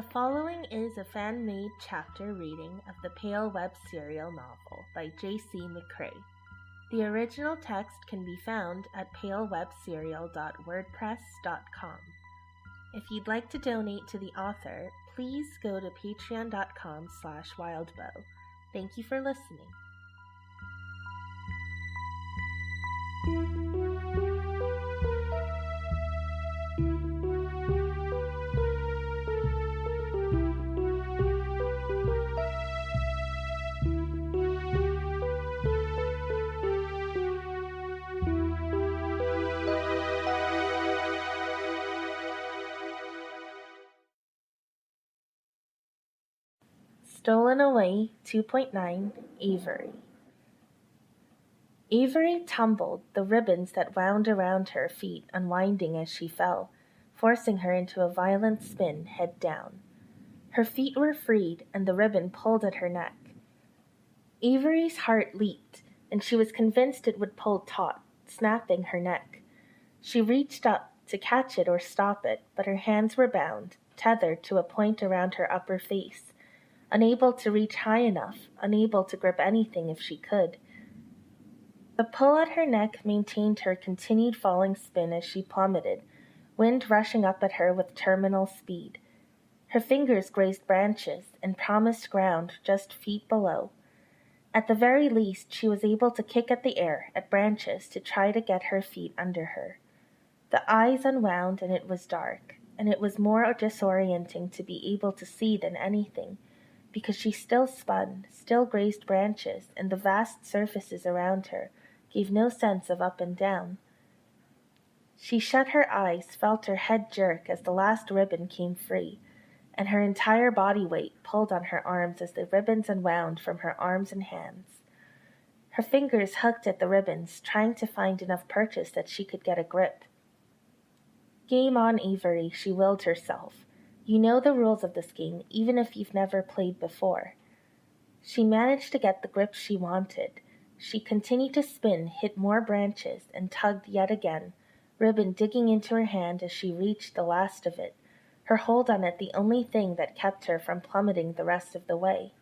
The following is a fan-made chapter reading of the Pale Web serial novel by J.C. McCrae. The original text can be found at palewebserial.wordpress.com. If you'd like to donate to the author, please go to patreon.com/wildbow. Thank you for listening. Stolen Away 2.9 Avery. Avery tumbled, the ribbons that wound around her feet unwinding as she fell, forcing her into a violent spin head down. Her feet were freed, and the ribbon pulled at her neck. Avery's heart leaped, and she was convinced it would pull taut, snapping her neck. She reached up to catch it or stop it, but her hands were bound, tethered to a point around her upper face. Unable to reach high enough, unable to grip anything if she could. The pull at her neck maintained her continued falling spin as she plummeted, wind rushing up at her with terminal speed. Her fingers grazed branches and promised ground just feet below. At the very least, she was able to kick at the air, at branches, to try to get her feet under her. The eyes unwound and it was dark, and it was more disorienting to be able to see than anything, because she still spun, still grazed branches, and the vast surfaces around her gave no sense of up and down. She shut her eyes, felt her head jerk as the last ribbon came free, and her entire body weight pulled on her arms as the ribbons unwound from her arms and hands. Her fingers hugged at the ribbons, trying to find enough purchase that she could get a grip. Game on, Avery, she willed herself. You know the rules of this game, even if you've never played before. She managed to get the grip she wanted. She continued to spin, hit more branches, and tugged yet again, ribbon digging into her hand as she reached the last of it, her hold on it the only thing that kept her from plummeting the rest of the way.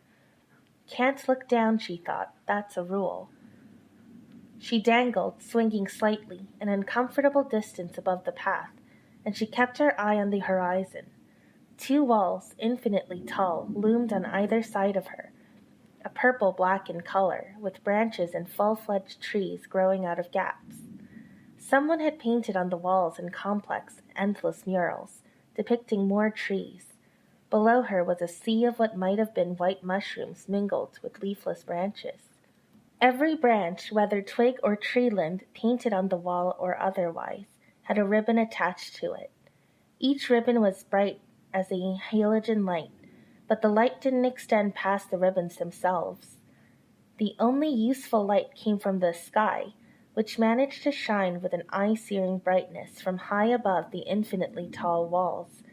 Can't look down, she thought. That's a rule. She dangled, swinging slightly, an uncomfortable distance above the path, and she kept her eye on the horizon. 2 walls, infinitely tall, loomed on either side of her, a purple-black in color, with branches and full-fledged trees growing out of gaps. Someone had painted on the walls in complex, endless murals, depicting more trees. Below her was a sea of what might have been white mushrooms mingled with leafless branches. Every branch, whether twig or tree limb, painted on the wall or otherwise, had a ribbon attached to it. Each ribbon was bright as a halogen light, but the light didn't extend past the ribbons themselves. The only useful light came from the sky, which managed to shine with an eye-searing brightness from high above the infinitely tall walls,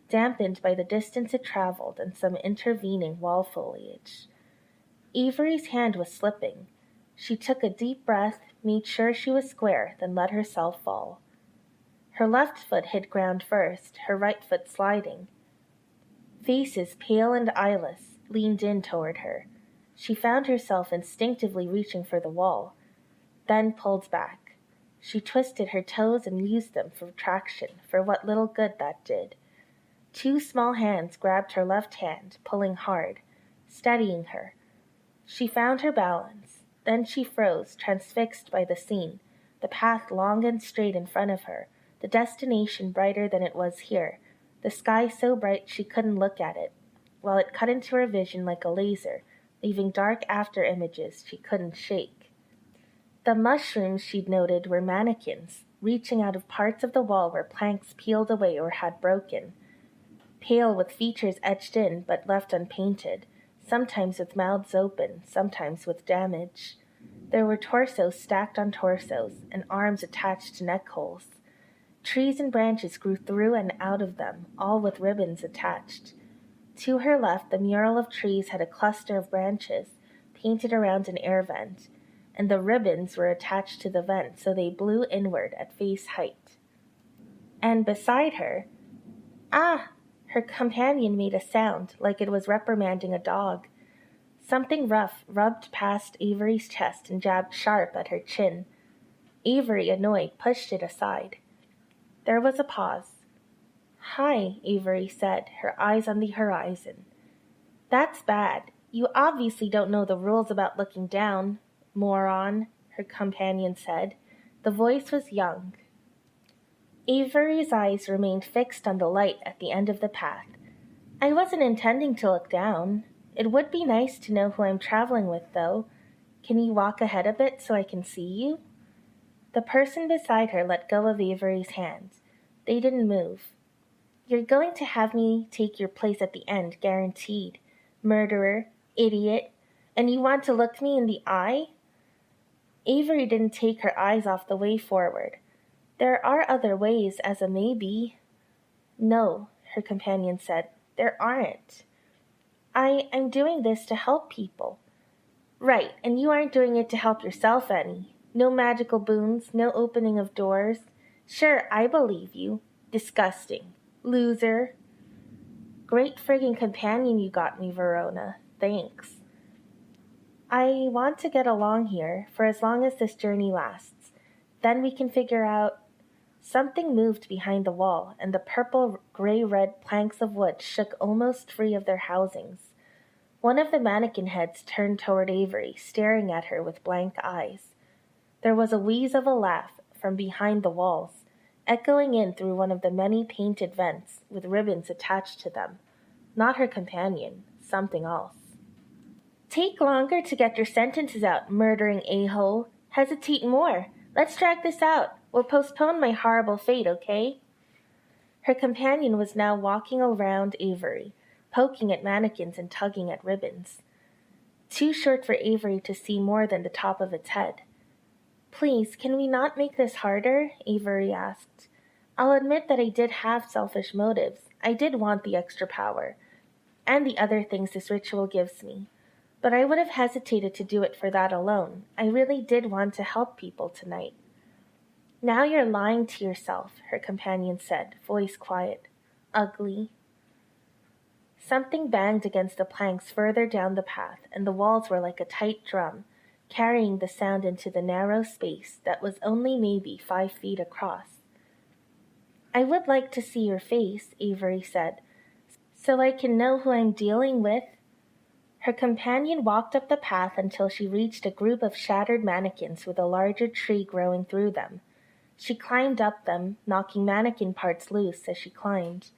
dampened by the distance it traveled and some intervening wall foliage. Avery's hand was slipping. She took a deep breath, made sure she was square, then let herself fall. Her left foot hit ground first, her right foot sliding. Faces, pale and eyeless, leaned in toward her. She found herself instinctively reaching for the wall, then pulled back. She twisted her toes and used them for traction, for what little good that did. 2 small hands grabbed her left hand, pulling hard, steadying her. She found her balance. Then she froze, transfixed by the scene, the path long and straight in front of her, the destination brighter than it was here, the sky so bright she couldn't look at it, while it cut into her vision like a laser, leaving dark after images she couldn't shake. The mushrooms, she'd noted, were mannequins, reaching out of parts of the wall where planks peeled away or had broken. Pale with features etched in but left unpainted, sometimes with mouths open, sometimes with damage. There were torsos stacked on torsos, and arms attached to neck holes. Trees and branches grew through and out of them, all with ribbons attached. To her left, the mural of trees had a cluster of branches, painted around an air vent, and the ribbons were attached to the vent so they blew inward at face height. And beside her, "Ah!" Her companion made a sound like it was reprimanding a dog. Something rough rubbed past Avery's chest and jabbed sharp at her chin. Avery, annoyed, pushed it aside. There was a pause. "Hi," Avery said, her eyes on the horizon. "That's bad. You obviously don't know the rules about looking down, moron," her companion said. The voice was young. Avery's eyes remained fixed on the light at the end of the path. "I wasn't intending to look down. It would be nice to know who I'm traveling with, though. Can you walk ahead a bit so I can see you?" The person beside her let go of Avery's hands. They didn't move. "You're going to have me take your place at the end, guaranteed. Murderer, idiot, and you want to look me in the eye?" Avery didn't take her eyes off the way forward. "There are other ways, as a maybe." "No," her companion said, "there aren't. I'm doing this to help people." "Right, and you aren't doing it to help yourself any. No magical boons, no opening of doors. Sure, I believe you. Disgusting. Loser." "Great friggin' companion you got me, Verona. Thanks." "I want to get along here, for as long as this journey lasts. Then we can figure out—" Something moved behind the wall, and the purple gray-red planks of wood shook almost free of their housings. One of the mannequin heads turned toward Avery, staring at her with blank eyes. There was a wheeze of a laugh from behind the walls, echoing in through one of the many painted vents with ribbons attached to them. Not her companion, something else. "Take longer to get your sentences out, murdering a-hole. Hesitate more. Let's drag this out. We'll postpone my horrible fate, okay?" Her companion was now walking around Avery, poking at mannequins and tugging at ribbons. Too short for Avery to see more than the top of its head. "Please, can we not make this harder?" Avery asked. "I'll admit that I did have selfish motives. I did want the extra power, and the other things this ritual gives me. But I would have hesitated to do it for that alone. I really did want to help people tonight." "Now you're lying to yourself," her companion said, voice quiet. "Ugly." Something banged against the planks further down the path, and the walls were like a tight drum, carrying the sound into the narrow space that was only maybe 5 feet across. "I would like to see your face," Avery said, "so I can know who I'm dealing with." Her companion walked up the path until she reached a group of shattered mannequins with a larger tree growing through them. She climbed up them, knocking mannequin parts loose as she climbed.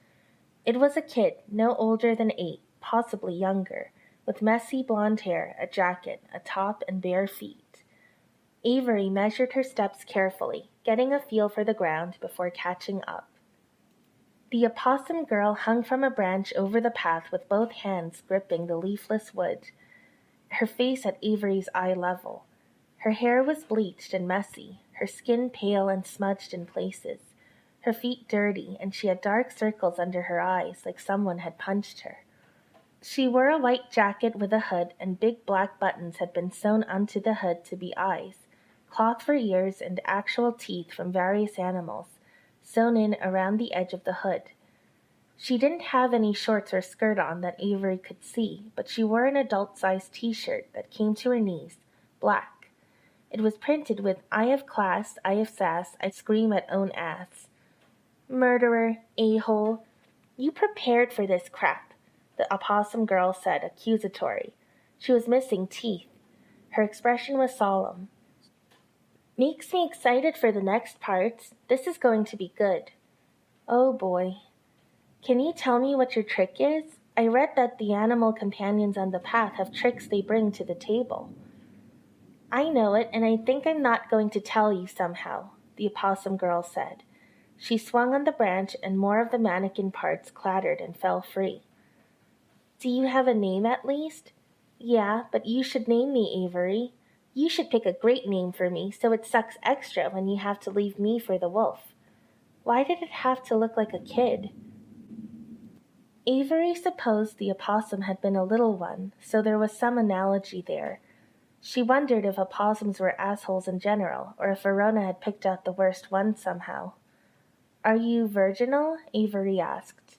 It was a kid, no older than 8, possibly younger, with messy blonde hair, a jacket, a top, and bare feet. Avery measured her steps carefully, getting a feel for the ground before catching up. The opossum girl hung from a branch over the path with both hands gripping the leafless wood, her face at Avery's eye level. Her hair was bleached and messy, her skin pale and smudged in places, her feet dirty, and she had dark circles under her eyes like someone had punched her. She wore a white jacket with a hood, and big black buttons had been sewn onto the hood to be eyes, cloth for ears, and actual teeth from various animals, sewn in around the edge of the hood. She didn't have any shorts or skirt on that Avery could see, but she wore an adult-sized t-shirt that came to her knees, black. It was printed with "I have class, I have sass, I scream at own ass." "Murderer, a-hole, you prepared for this crap," the opossum girl said, accusatory. She was missing teeth. Her expression was solemn. "Makes me excited for the next parts. This is going to be good." "Oh boy. Can you tell me what your trick is? I read that the animal companions on the path have tricks they bring to the table." "I know it, and I think I'm not going to tell you somehow," the opossum girl said. She swung on the branch, and more of the mannequin parts clattered and fell free. "Do you have a name at least?" "Yeah, but you should name me Avery. You should pick a great name for me, so it sucks extra when you have to leave me for the wolf." Why did it have to look like a kid? Avery supposed the opossum had been a little one, so there was some analogy there. She wondered if opossums were assholes in general, or if Verona had picked out the worst one somehow. "Are you virginal?" Avery asked.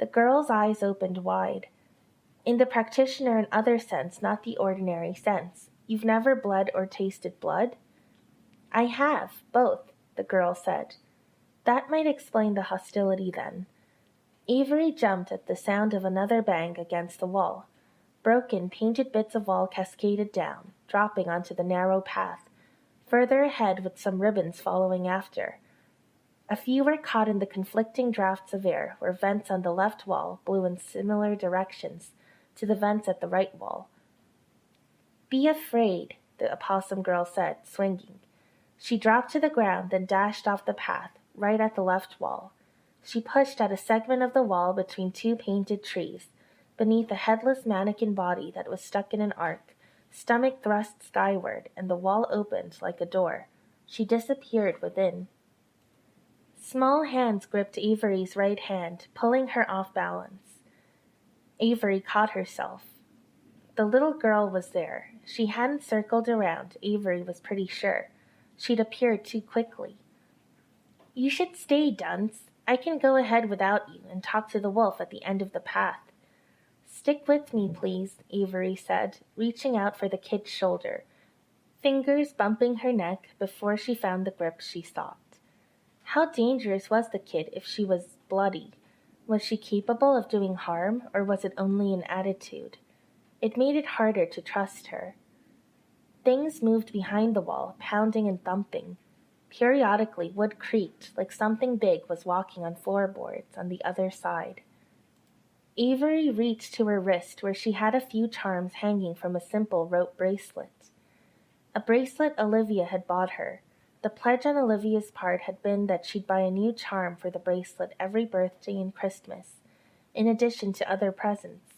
The girl's eyes opened wide. In the practitioner and other sense, not the ordinary sense. You've never bled or tasted blood? I have, both, the girl said. That might explain the hostility then. Avery jumped at the sound of another bang against the wall. Broken, painted bits of wall cascaded down, dropping onto the narrow path, further ahead with some ribbons following after. A few were caught in the conflicting drafts of air where vents on the left wall blew in similar directions to the vents at the right wall. Be afraid, the opossum girl said, swinging. She dropped to the ground, then dashed off the path, right at the left wall. She pushed at a segment of the wall between two painted trees, beneath a headless mannequin body that was stuck in an arc, stomach thrust skyward, and the wall opened like a door. She disappeared within. Small hands gripped Avery's right hand, pulling her off balance. Avery caught herself. The little girl was there. She hadn't circled around, Avery was pretty sure. She'd appeared too quickly. You should stay, dunce. I can go ahead without you and talk to the wolf at the end of the path. Stick with me, please, Avery said, reaching out for the kid's shoulder, fingers bumping her neck before she found the grip she sought. How dangerous was the kid if she was bloody? Was she capable of doing harm, or was it only an attitude? It made it harder to trust her. Things moved behind the wall, pounding and thumping. Periodically, wood creaked like something big was walking on floorboards on the other side. Avery reached to her wrist where she had a few charms hanging from a simple rope bracelet. A bracelet Olivia had bought her. The pledge on Olivia's part had been that she'd buy a new charm for the bracelet every birthday and Christmas, in addition to other presents.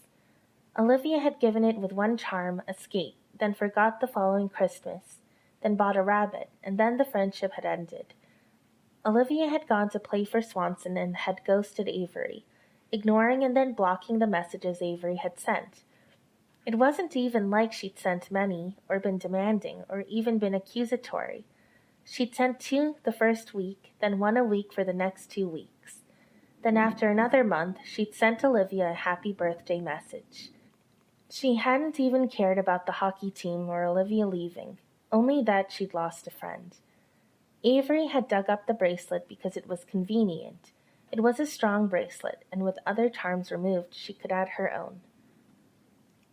Olivia had given it with one charm, a skate, then forgot the following Christmas, then bought a rabbit, and then the friendship had ended. Olivia had gone to play for Swanson and had ghosted Avery, ignoring and then blocking the messages Avery had sent. It wasn't even like she'd sent many, or been demanding, or even been accusatory. She'd sent 2 the first week, then 1 a week for the next 2 weeks. Then after another month, she'd sent Olivia a happy birthday message. She hadn't even cared about the hockey team or Olivia leaving, only that she'd lost a friend. Avery had dug up the bracelet because it was convenient. It was a strong bracelet, and with other charms removed, she could add her own.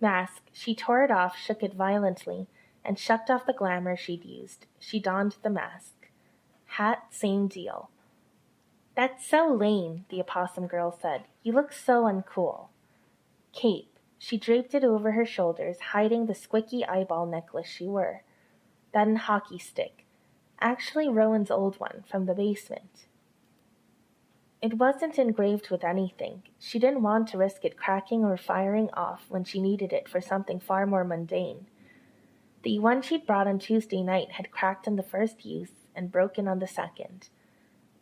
Mask, she tore it off, shook it violently, and shucked off the glamour she'd used. She donned the mask. Hat, same deal. That's so lame, the opossum girl said. You look so uncool. Cape. She draped it over her shoulders, hiding the squicky eyeball necklace she wore. Then hockey stick. Actually Rowan's old one, from the basement. It wasn't engraved with anything. She didn't want to risk it cracking or firing off when she needed it for something far more mundane. The one she'd brought on Tuesday night had cracked on the first use and broken on the second.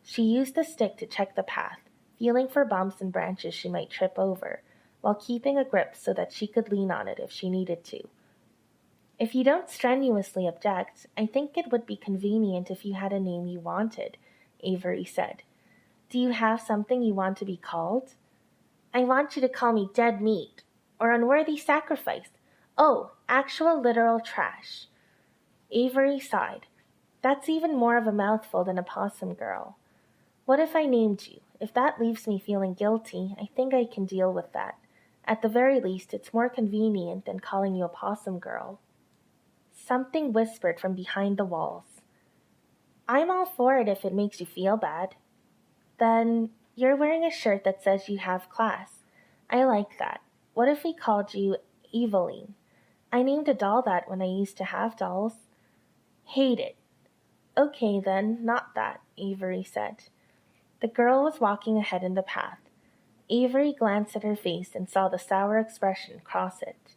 She used the stick to check the path, feeling for bumps and branches she might trip over, while keeping a grip so that she could lean on it if she needed to. If you don't strenuously object, I think it would be convenient if you had a name you wanted, Avery said. Do you have something you want to be called? I want you to call me dead meat, or unworthy sacrifice. Oh, actual literal trash. Avery sighed. That's even more of a mouthful than opossum girl. What if I named you? If that leaves me feeling guilty, I think I can deal with that. At the very least, it's more convenient than calling you opossum girl. Something whispered from behind the walls. I'm all for it if it makes you feel bad. Then you're wearing a shirt that says you have class. I like that. What if we called you Eveline? I named a doll that when I used to have dolls. Hate it. Okay then, not that, Avery said. The girl was walking ahead in the path. Avery glanced at her face and saw the sour expression cross it.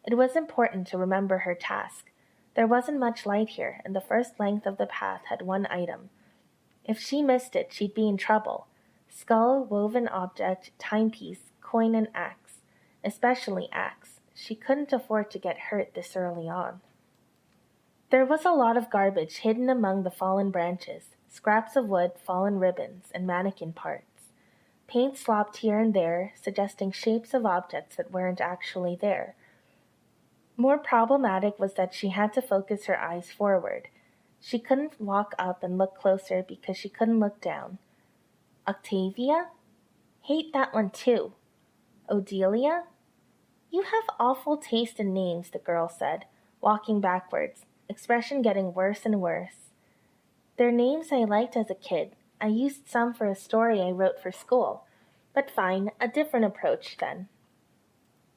It was important to remember her task. There wasn't much light here, and the first length of the path had one item. If she missed it, she'd be in trouble. Skull, woven object, timepiece, coin, and axe. Especially axe. She couldn't afford to get hurt this early on. There was a lot of garbage hidden among the fallen branches, scraps of wood, fallen ribbons, and mannequin parts. Paint slopped here and there, suggesting shapes of objects that weren't actually there. More problematic was that she had to focus her eyes forward. She couldn't walk up and look closer because she couldn't look down. Octavia? Hate that one too. Odelia? You have awful taste in names, the girl said, walking backwards, expression getting worse and worse. They're names I liked as a kid. I used some for a story I wrote for school. But fine, a different approach then.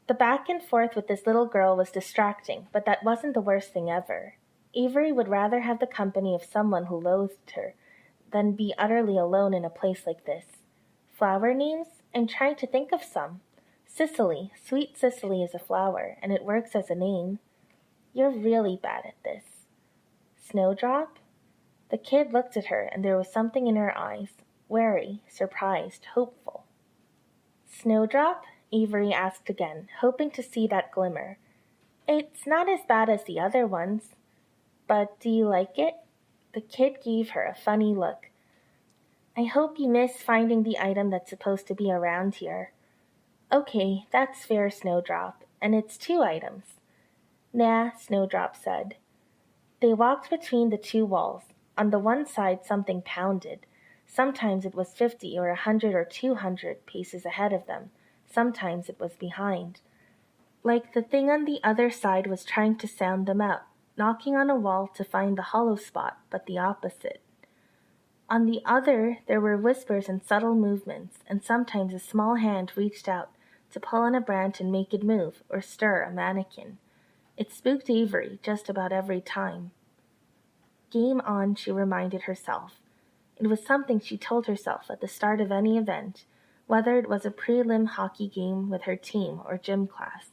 The back and forth with this little girl was distracting, but that wasn't the worst thing ever. Avery would rather have the company of someone who loathed her than be utterly alone in a place like this. Flower names? I'm trying to think of some. Cicely, sweet Cicely is a flower, and it works as a name. You're really bad at this. Snowdrop? The kid looked at her, and there was something in her eyes, wary, surprised, hopeful. Snowdrop? Avery asked again, hoping to see that glimmer. It's not as bad as the other ones. But do you like it? The kid gave her a funny look. I hope you miss finding the item that's supposed to be around here. Okay, that's fair, Snowdrop, and it's 2 items. Nah, Snowdrop said. They walked between the 2 walls. On the one side something pounded. Sometimes it was 50 or 100 or 200 paces ahead of them. Sometimes it was behind. Like the thing on the other side was trying to sound them out, knocking on a wall to find the hollow spot, but the opposite. On the other, there were whispers and subtle movements, and sometimes a small hand reached out to pull on a branch and make it move, or stir a mannequin. It spooked Avery just about every time. Game on, she reminded herself. It was something she told herself at the start of any event, whether it was a prelim hockey game with her team or gym class.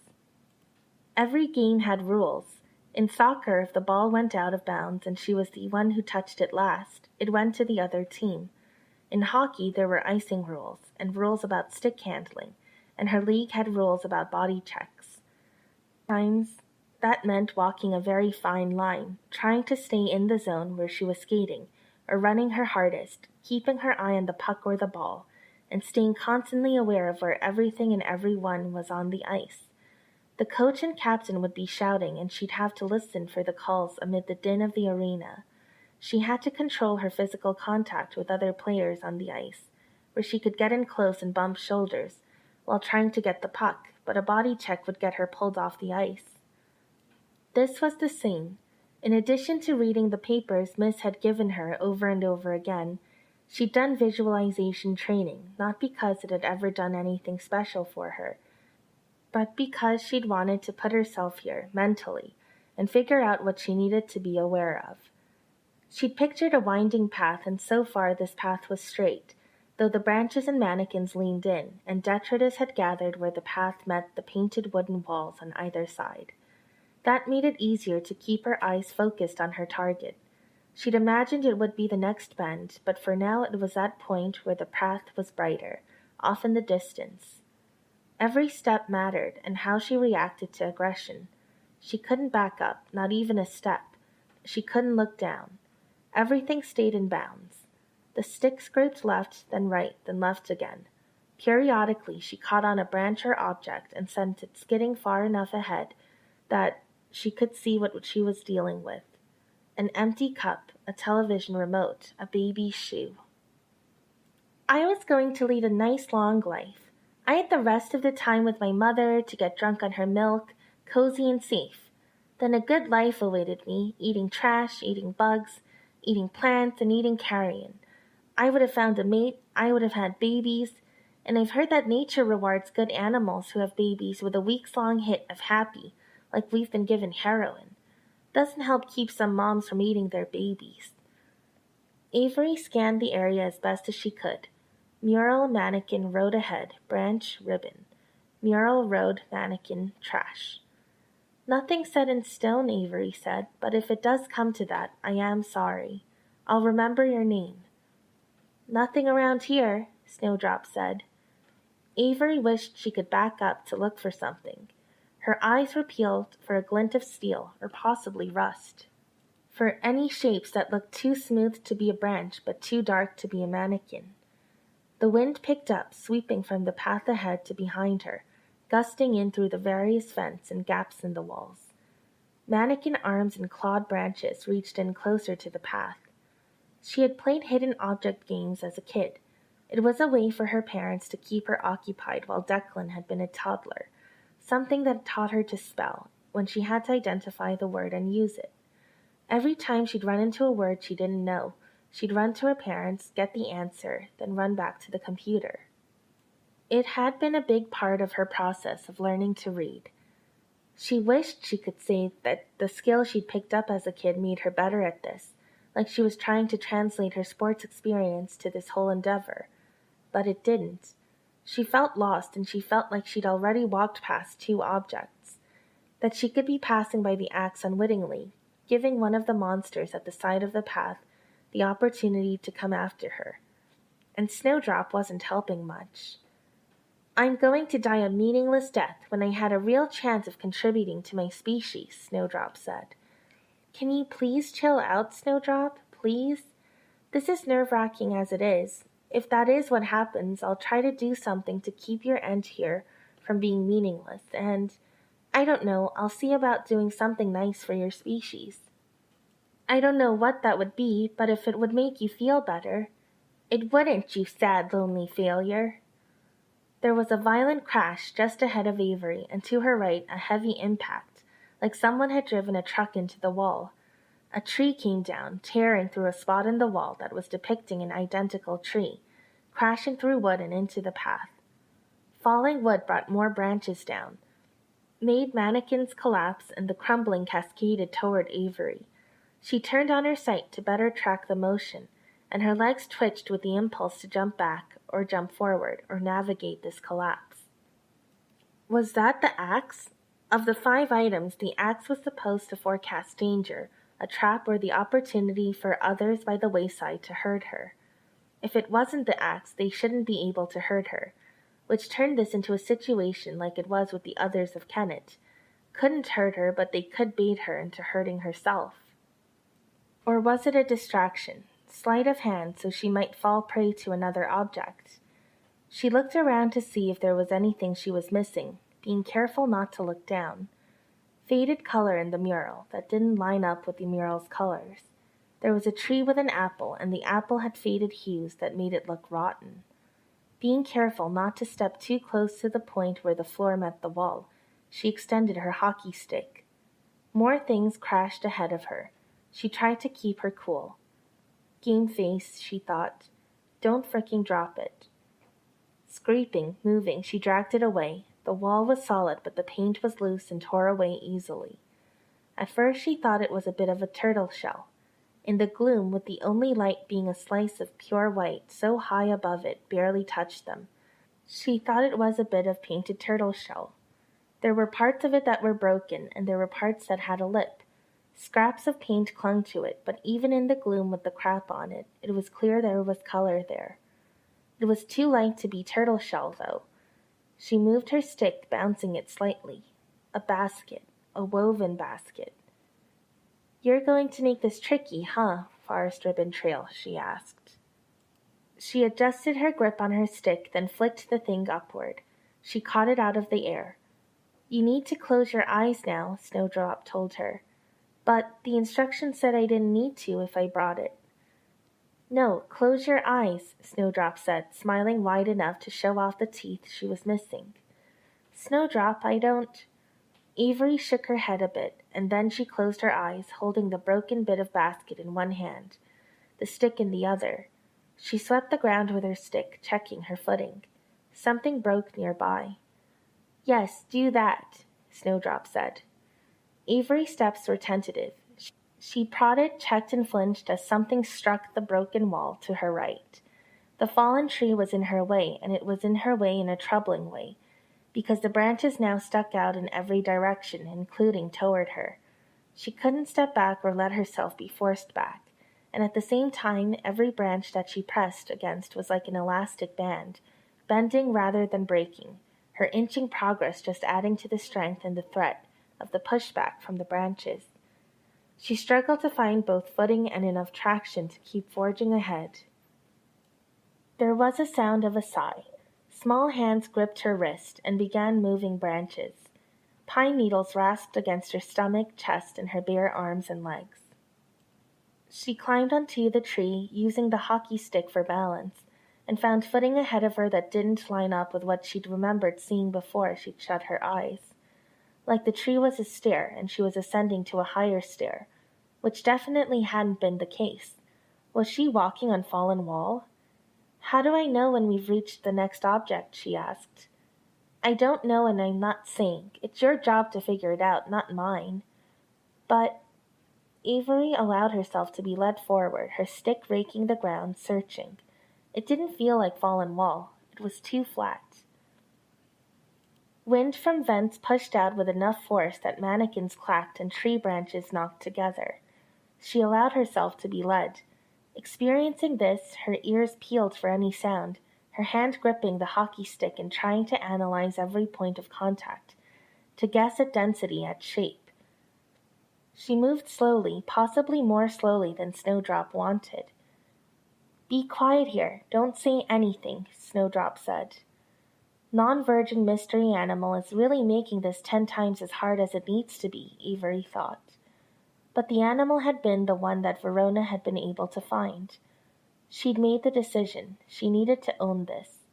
Every game had rules. In soccer, if the ball went out of bounds and she was the one who touched it last, it went to the other team. In hockey, there were icing rules, and rules about stick handling, and her league had rules about body checks. Sometimes that meant walking a very fine line, trying to stay in the zone where she was skating, or running her hardest, keeping her eye on the puck or the ball, and staying constantly aware of where everything and everyone was on the ice. The coach and captain would be shouting, and she'd have to listen for the calls amid the din of the arena. She had to control her physical contact with other players on the ice, where she could get in close and bump shoulders, while trying to get the puck, but a body check would get her pulled off the ice. This was the same. In addition to reading the papers Miss had given her over and over again, she'd done visualization training, not because it had ever done anything special for her, but because she'd wanted to put herself here, mentally, and figure out what she needed to be aware of. She'd pictured a winding path, and so far this path was straight, though the branches and mannequins leaned in, and detritus had gathered where the path met the painted wooden walls on either side. That made it easier to keep her eyes focused on her target. She'd imagined it would be the next bend, but for now it was that point where the path was brighter, off in the distance. Every step mattered, and how she reacted to aggression. She couldn't back up, not even a step. She couldn't look down. Everything stayed in bounds. The stick scraped left, then right, then left again. Periodically she caught on a branch or object and sent it skidding far enough ahead that she could see what she was dealing with. An empty cup, a television remote, a baby's shoe. I was going to lead a nice long life. I had the rest of the time with my mother to get drunk on her milk, cozy and safe. Then a good life awaited me, eating trash, eating bugs, eating plants, and eating carrion. I would have found a mate, I would have had babies, and I've heard that nature rewards good animals who have babies with a weeks-long hit of happy, like we've been given heroin. Doesn't help keep some moms from eating their babies. Avery scanned the area as best as she could. Mural, mannequin, road ahead, branch, ribbon. Mural, road, mannequin, trash. Nothing set in stone, Avery said, but if it does come to that, I am sorry. I'll remember your name. Nothing around here, Snowdrop said. Avery wished she could back up to look for something. Her eyes were peeled for a glint of steel, or possibly rust. For any shapes that looked too smooth to be a branch but too dark to be a mannequin. The wind picked up, sweeping from the path ahead to behind her, gusting in through the various vents and gaps in the walls. Mannequin arms and clawed branches reached in closer to the path. She had played hidden object games as a kid. It was a way for her parents to keep her occupied while Declan had been a toddler, something that taught her to spell, when she had to identify the word and use it. Every time she'd run into a word she didn't know, she'd run to her parents, get the answer, then run back to the computer. It had been a big part of her process of learning to read. She wished she could say that the skill she'd picked up as a kid made her better at this, like she was trying to translate her sports experience to this whole endeavor. But it didn't. She felt lost, and she felt like she'd already walked past two objects, that she could be passing by the axe unwittingly, giving one of the monsters at the side of the path the opportunity to come after her. And Snowdrop wasn't helping much. "I'm going to die a meaningless death when I had a real chance of contributing to my species," Snowdrop said. "Can you please chill out, Snowdrop? Please? This is nerve-wracking as it is. If that is what happens, I'll try to do something to keep your end here from being meaningless, and, I don't know, I'll see about doing something nice for your species. I don't know what that would be, but if it would make you feel better." "It wouldn't, you sad, lonely failure." There was a violent crash just ahead of Avery, and to her right a heavy impact, like someone had driven a truck into the wall. A tree came down, tearing through a spot in the wall that was depicting an identical tree, crashing through wood and into the path. Falling wood brought more branches down, made mannequins collapse, and the crumbling cascaded toward Avery. She turned on her sight to better track the motion, and her legs twitched with the impulse to jump back, or jump forward, or navigate this collapse. Was that the axe? Of the 5 items, the axe was supposed to forecast danger, a trap, or the opportunity for others by the wayside to hurt her. If it wasn't the axe, they shouldn't be able to hurt her, which turned this into a situation like it was with the others of Kennet. Couldn't hurt her, but they could bait her into hurting herself. Or was it a distraction? Sleight of hand, so she might fall prey to another object. She looked around to see if there was anything she was missing, being careful not to look down. Faded color in the mural that didn't line up with the mural's colors. There was a tree with an apple, and the apple had faded hues that made it look rotten. Being careful not to step too close to the point where the floor met the wall, she extended her hockey stick. More things crashed ahead of her. She tried to keep her cool. "Game face," she thought. "Don't fricking drop it." Scraping, moving, she dragged it away. The wall was solid, but the paint was loose and tore away easily. At first she thought it was a bit of a turtle shell. In the gloom, with the only light being a slice of pure white so high above it barely touched them, she thought it was a bit of painted turtle shell. There were parts of it that were broken, and there were parts that had a lip. Scraps of paint clung to it, but even in the gloom with the crap on it, it was clear there was color there. It was too light to be turtle shell, though. She moved her stick, bouncing it slightly. A basket, a woven basket. "You're going to make this tricky, huh, Forest Ribbon Trail?" she asked. She adjusted her grip on her stick, then flicked the thing upward. She caught it out of the air. "You need to close your eyes now," Snowdrop told her. "But the instructions said I didn't need to if I brought it." "No, close your eyes," Snowdrop said, smiling wide enough to show off the teeth she was missing. "Snowdrop, I don't—" Avery shook her head a bit, and then she closed her eyes, holding the broken bit of basket in one hand, the stick in the other. She swept the ground with her stick, checking her footing. Something broke nearby. "Yes, do that," Snowdrop said. Avery's steps were tentative. She prodded, checked, and flinched as something struck the broken wall to her right. The fallen tree was in her way, and it was in her way in a troubling way, because the branches now stuck out in every direction, including toward her. She couldn't step back or let herself be forced back, and at the same time every branch that she pressed against was like an elastic band, bending rather than breaking, her inching progress just adding to the strength and the threat of the pushback from the branches. She struggled to find both footing and enough traction to keep forging ahead. There was a sound of a sigh. Small hands gripped her wrist and began moving branches. Pine needles rasped against her stomach, chest, and her bare arms and legs. She climbed onto the tree, using the hockey stick for balance, and found footing ahead of her that didn't line up with what she'd remembered seeing before she'd shut her eyes. Like the tree was a stair, and she was ascending to a higher stair, which definitely hadn't been the case. Was she walking on fallen wall? How do I know when we've reached the next object? She asked. I don't know, and I'm not saying. It's your job to figure it out, not mine. But Avery allowed herself to be led forward, her stick raking the ground, searching. It didn't feel like fallen wall. It was too flat. Wind from vents pushed out with enough force that mannequins clacked and tree branches knocked together. She allowed herself to be led. Experiencing this, her ears peeled for any sound, her hand gripping the hockey stick and trying to analyze every point of contact, to guess at density, at shape. She moved slowly, possibly more slowly than Snowdrop wanted. Be quiet here. Don't say anything, Snowdrop said. Non-virgin mystery animal is really making this 10 times as hard as it needs to be, Avery thought. But the animal had been the one that Verona had been able to find. She'd made the decision. She needed to own this.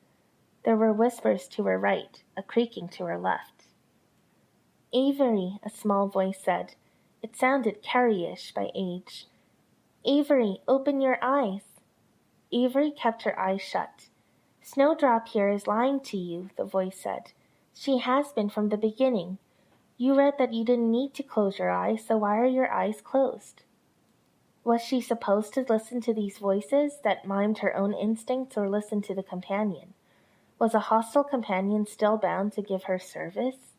There were whispers to her right, a creaking to her left. Avery, a small voice said. It sounded Carrie-ish by age. Avery, open your eyes. Avery kept her eyes shut. Snowdrop here is lying to you, the voice said. She has been from the beginning. You read that you didn't need to close your eyes, so why are your eyes closed? Was she supposed to listen to these voices that mimed her own instincts or listen to the companion? Was a hostile companion still bound to give her service?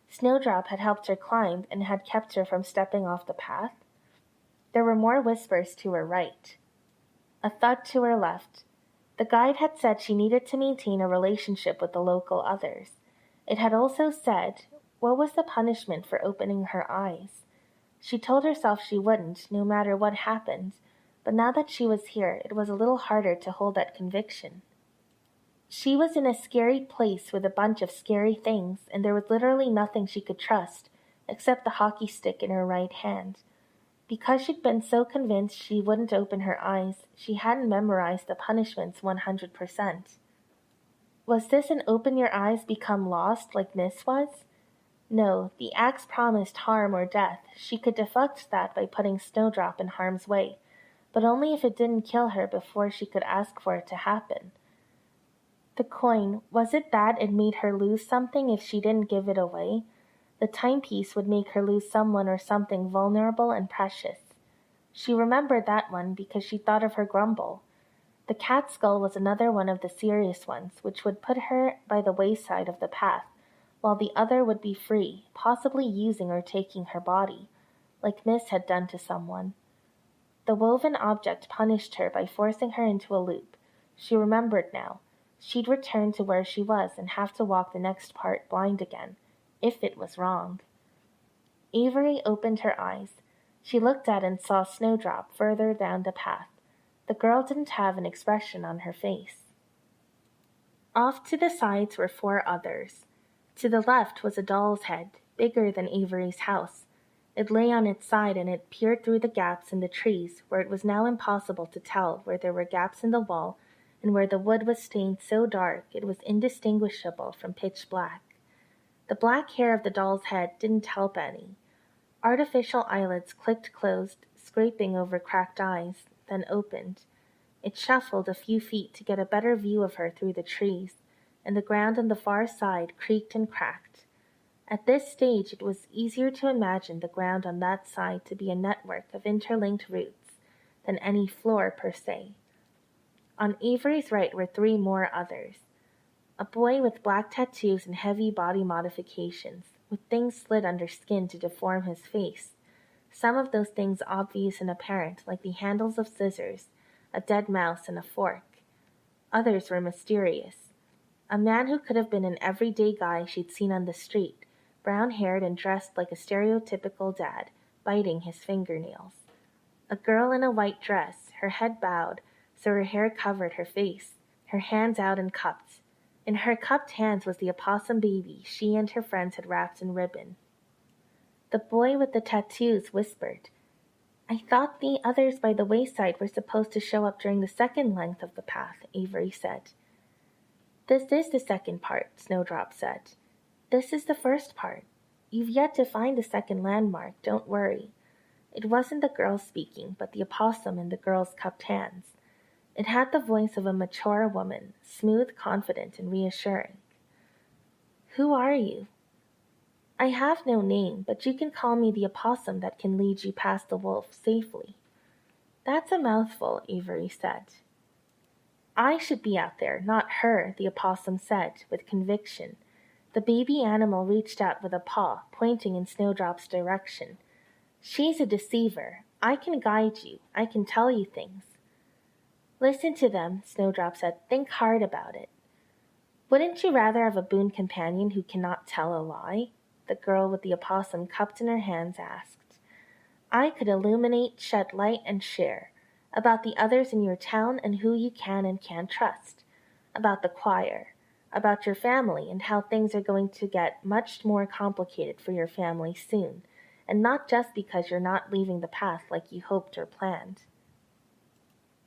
Snowdrop had helped her climb and had kept her from stepping off the path. There were more whispers to her right. A thud to her left. The guide had said she needed to maintain a relationship with the local others. It had also said, what was the punishment for opening her eyes? She told herself she wouldn't, no matter what happened, but now that she was here, it was a little harder to hold that conviction. She was in a scary place with a bunch of scary things, and there was literally nothing she could trust, except the hockey stick in her right hand. Because she'd been so convinced she wouldn't open her eyes, she hadn't memorized the punishments 100%. Was this an open your eyes become lost like Miss was? No, the axe promised harm or death. She could deflect that by putting Snowdrop in harm's way, but only if it didn't kill her before she could ask for it to happen. The coin, was it that it made her lose something if she didn't give it away? The timepiece would make her lose someone or something vulnerable and precious. She remembered that one because she thought of her grumble. The cat skull was another one of the serious ones, which would put her by the wayside of the path, while the other would be free, possibly using or taking her body, like Miss had done to someone. The woven object punished her by forcing her into a loop. She remembered now. She'd return to where she was and have to walk the next part blind again, if it was wrong. Avery opened her eyes. She looked at and saw Snowdrop further down the path. The girl didn't have an expression on her face. Off to the sides were 4 others. To the left was a doll's head, bigger than Avery's house. It lay on its side and it peered through the gaps in the trees, where it was now impossible to tell where there were gaps in the wall and where the wood was stained so dark it was indistinguishable from pitch black. The black hair of the doll's head didn't help any. Artificial eyelids clicked closed, scraping over cracked eyes, then opened. It shuffled a few feet to get a better view of her through the trees, and the ground on the far side creaked and cracked. At this stage it was easier to imagine the ground on that side to be a network of interlinked roots than any floor per se. On Avery's right were 3 more others. A boy with black tattoos and heavy body modifications, with things slid under skin to deform his face. Some of those things obvious and apparent, like the handles of scissors, a dead mouse, and a fork. Others were mysterious. A man who could have been an everyday guy she'd seen on the street, brown-haired and dressed like a stereotypical dad, biting his fingernails. A girl in a white dress, her head bowed, so her hair covered her face. her hands out and cupped. In her cupped hands was the opossum baby she and her friends had wrapped in ribbon. The boy with the tattoos whispered, "I thought the others by the wayside were supposed to show up during the second length of the path," Avery said. "This is the second part," Snowdrop said. "This is the first part. You've yet to find the second landmark, don't worry." It wasn't the girl speaking, but the opossum in the girl's cupped hands. It had the voice of a mature woman, smooth, confident, and reassuring. "Who are you?" "I have no name, but you can call me the opossum that can lead you past the wolf safely." "That's a mouthful," Avery said. "I should be out there, not her," the opossum said, with conviction. The baby animal reached out with a paw, pointing in Snowdrop's direction. "She's a deceiver. I can guide you. I can tell you things." "Listen to them," Snowdrop said. "Think hard about it." "Wouldn't you rather have a boon companion who cannot tell a lie?" the girl with the opossum cupped in her hands asked. "I could illuminate, shed light, and share. About the others in your town and who you can and can't trust. About the choir. About your family and how things are going to get much more complicated for your family soon. And not just because you're not leaving the path like you hoped or planned."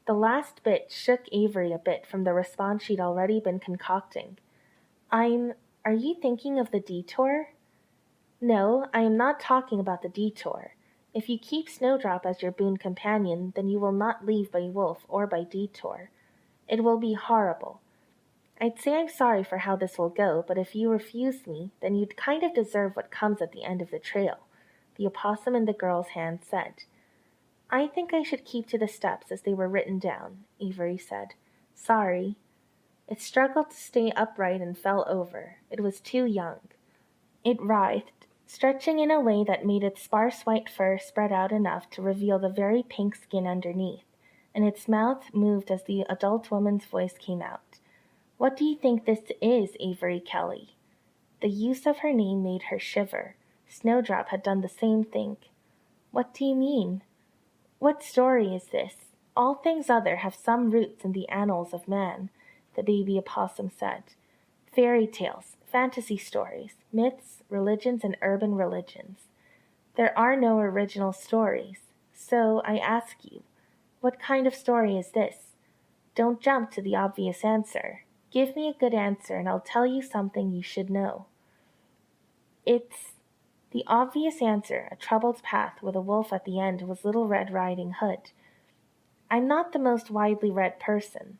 The last bit shook Avery a bit from the response she'd already been concocting. Are you thinking of the detour?" "No, I am not talking about the detour. If you keep Snowdrop as your boon companion, then you will not leave by wolf or by detour. It will be horrible. I'd say I'm sorry for how this will go, but if you refuse me, then you'd kind of deserve what comes at the end of the trail," the opossum in the girl's hand said. "I think I should keep to the steps as they were written down," Avery said. "Sorry." It struggled to stay upright and fell over. It was too young. It writhed, stretching in a way that made its sparse white fur spread out enough to reveal the very pink skin underneath, and its mouth moved as the adult woman's voice came out. "What do you think this is, Avery Kelly?" The use of her name made her shiver. Snowdrop had done the same thing. "What do you mean?" "What story is this? All things other have some roots in the annals of man," the baby opossum said. "Fairy tales, fantasy stories, myths, religions, and urban religions. There are no original stories. So, I ask you, what kind of story is this? Don't jump to the obvious answer. Give me a good answer and I'll tell you something you should know." "It's the obvious answer, a troubled path with a wolf at the end, was Little Red Riding Hood. I'm not the most widely read person."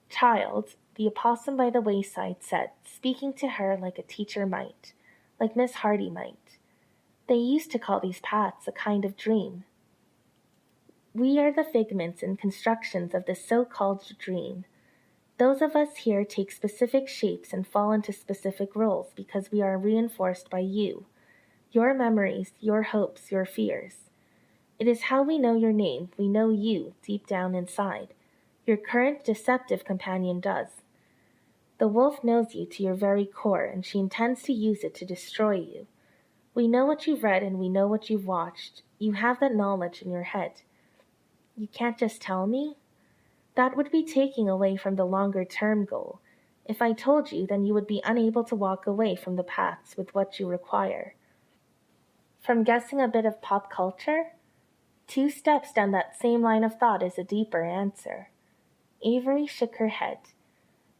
"Child," the opossum by the wayside said, speaking to her like a teacher might, like Miss Hardy might. "They used to call these paths a kind of dream. We are the figments and constructions of this so-called dream. Those of us here take specific shapes and fall into specific roles because we are reinforced by you. Your memories, your hopes, your fears. It is how we know your name, we know you, deep down inside. Your current deceptive companion does. The wolf knows you to your very core, and she intends to use it to destroy you. We know what you've read and we know what you've watched. You have that knowledge in your head. You can't just tell me? That would be taking away from the longer-term goal. If I told you, then you would be unable to walk away from the paths with what you require." From guessing a bit of pop culture? 2 steps down that same line of thought is a deeper answer. Avery shook her head.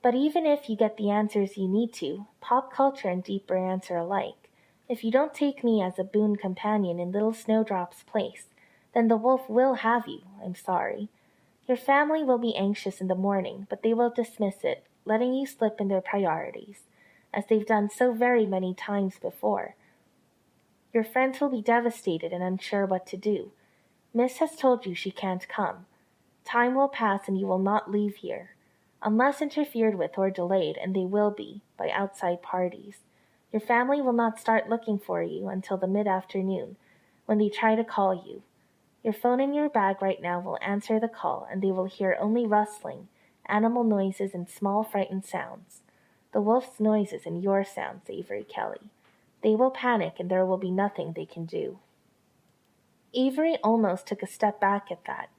"But even if you get the answers you need to, pop culture and deeper answer alike, if you don't take me as a boon companion in little Snowdrop's place, then the wolf will have you, I'm sorry. Your family will be anxious in the morning, but they will dismiss it, letting you slip in their priorities, as they've done so very many times before. Your friends will be devastated and unsure what to do. Miss has told you she can't come. Time will pass and you will not leave here, unless interfered with or delayed, and they will be, by outside parties. Your family will not start looking for you until the mid-afternoon, when they try to call you. Your phone in your bag right now will answer the call, and they will hear only rustling, animal noises, and small frightened sounds. The wolf's noises and your sounds, Avery Kelly. They will panic and there will be nothing they can do." Avery almost took a step back at that.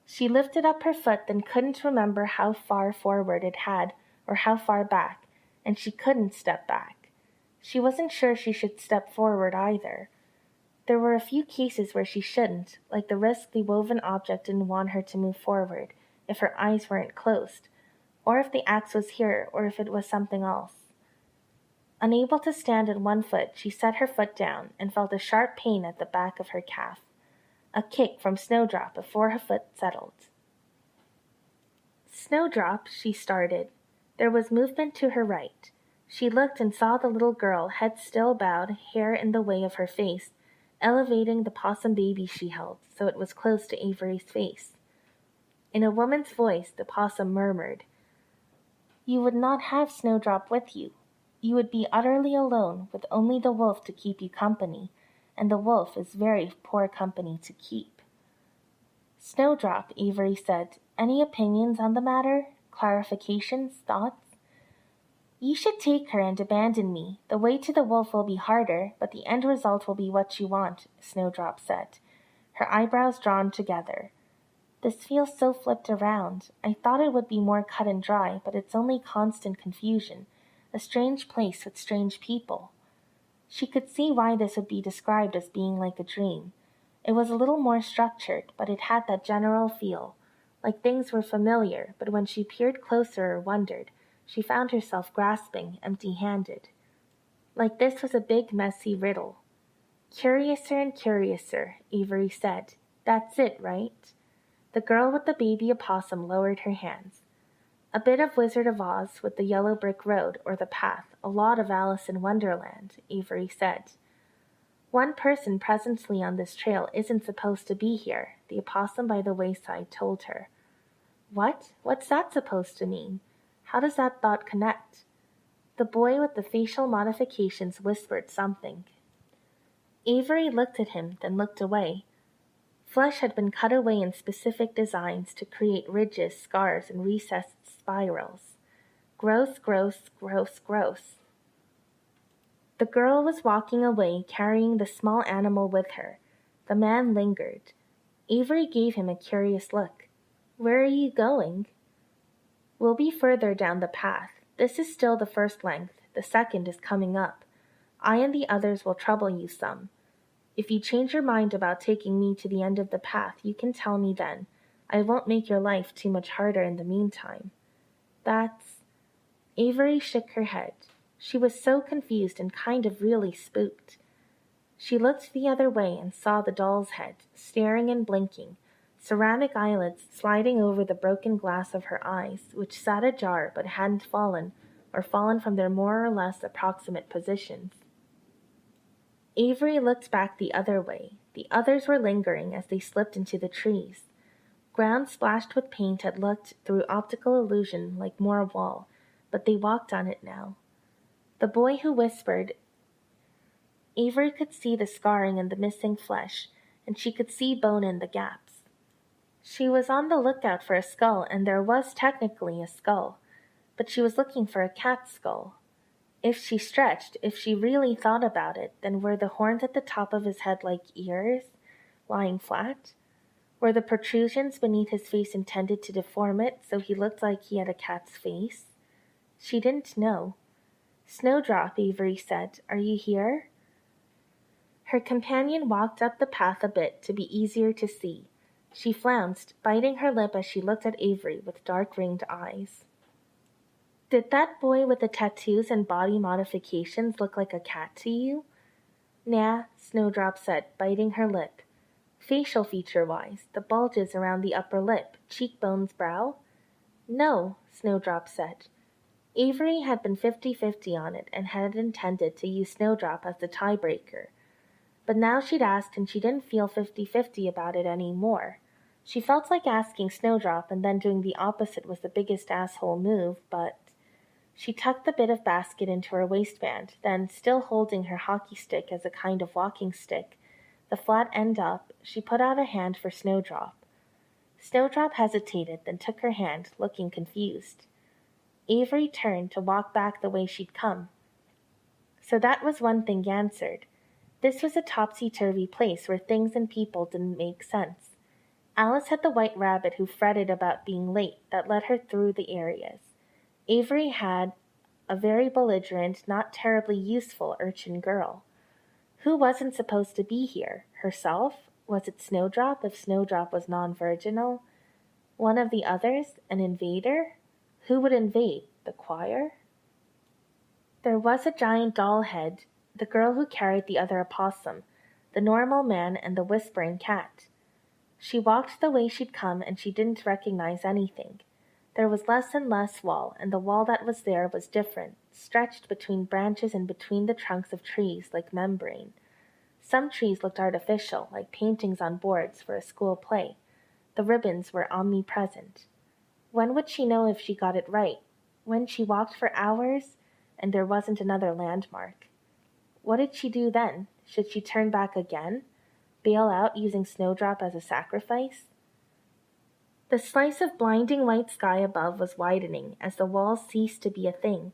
She lifted up her foot, then couldn't remember how far forward it had or how far back, and she couldn't step back. She wasn't sure she should step forward either. There were a few cases where she shouldn't, like the risk the woven object didn't want her to move forward if her eyes weren't closed, or if the axe was here, or if it was something else. Unable to stand on one foot, she set her foot down and felt a sharp pain at the back of her calf. A kick from Snowdrop before her foot settled. Snowdrop, she started. There was movement to her right. She looked and saw the little girl, head still bowed, hair in the way of her face, elevating the possum baby she held so it was close to Avery's face. In a woman's voice, the possum murmured, "You would not have Snowdrop with you. You would be utterly alone, with only the wolf to keep you company, and the wolf is very poor company to keep." "Snowdrop," Avery said, "any opinions on the matter? Clarifications? Thoughts?" "You should take her and abandon me. The way to the wolf will be harder, but the end result will be what you want," Snowdrop said, her eyebrows drawn together. "This feels so flipped around. I thought it would be more cut and dry, but it's only constant confusion. A strange place with strange people." She could see why this would be described as being like a dream. It was a little more structured, but it had that general feel, like things were familiar, but when she peered closer or wondered, she found herself grasping, empty-handed. Like this was a big, messy riddle. "Curiouser and curiouser," Avery said. "That's it, right?" The girl with the baby opossum lowered her hands. "A bit of Wizard of Oz with the yellow brick road, or the path, a lot of Alice in Wonderland," Avery said. "One person presently on this trail isn't supposed to be here," the opossum by the wayside told her. "What? What's that supposed to mean? How does that thought connect?" The boy with the facial modifications whispered something. Avery looked at him, then looked away. Flesh had been cut away in specific designs to create ridges, scars, and recessed spirals. Gross, gross, gross, gross. The girl was walking away, carrying the small animal with her. The man lingered. Avery gave him a curious look. "Where are you going?" "We'll be further down the path. This is still the first length. The second is coming up. I and the others will trouble you some. If you change your mind about taking me to the end of the path, you can tell me then. I won't make your life too much harder in the meantime." "That's—" Avery shook her head. She was so confused and kind of really spooked. She looked the other way and saw the doll's head, staring and blinking, ceramic eyelids sliding over the broken glass of her eyes, which sat ajar but hadn't fallen, or fallen from their more or less approximate positions. Avery looked back the other way. The others were lingering as they slipped into the trees. Ground splashed with paint had looked, through optical illusion, like more wall, but they walked on it now. The boy who whispered, Avery could see the scarring and the missing flesh, and she could see bone in the gaps. She was on the lookout for a skull, and there was technically a skull, but she was looking for a cat's skull. If she stretched, if she really thought about it, then were the horns at the top of his head like ears, lying flat? Were the protrusions beneath his face intended to deform it so he looked like he had a cat's face? She didn't know. "Snowdrop," Avery said, "are you here?" Her companion walked up the path a bit to be easier to see. She flounced, biting her lip as she looked at Avery with dark-ringed eyes. "Did that boy with the tattoos and body modifications look like a cat to you?" "Nah," Snowdrop said, biting her lip. "Facial feature-wise, the bulges around the upper lip, cheekbones, brow?" "No," Snowdrop said. Avery had been 50-50 on it and had intended to use Snowdrop as the tiebreaker. But now she'd asked and she didn't feel 50-50 about it any more. She felt like asking Snowdrop and then doing the opposite was the biggest asshole move, but... She tucked the bit of basket into her waistband, then, still holding her hockey stick as a kind of walking stick, the flat end up, she put out a hand for Snowdrop. Snowdrop hesitated, then took her hand, looking confused. Avery turned to walk back the way she'd come. So that was one thing answered. This was a topsy-turvy place where things and people didn't make sense. Alice had the white rabbit who fretted about being late that led her through the areas. Avery had a very belligerent, not terribly useful urchin girl. Who wasn't supposed to be here? Herself? Was it Snowdrop if Snowdrop was non-virginal? One of the others? An invader? Who would invade? The choir? There was a giant doll head, the girl who carried the other opossum, the normal man, and the whispering cat. She walked the way she'd come, and she didn't recognize anything. There was less and less wall, and the wall that was there was different, stretched between branches and between the trunks of trees like membrane. Some trees looked artificial, like paintings on boards for a school play. The ribbons were omnipresent. When would she know if she got it right? When she walked for hours, and there wasn't another landmark. What did she do then? Should she turn back again? Bail out using Snowdrop as a sacrifice? The slice of blinding white sky above was widening as the walls ceased to be a thing.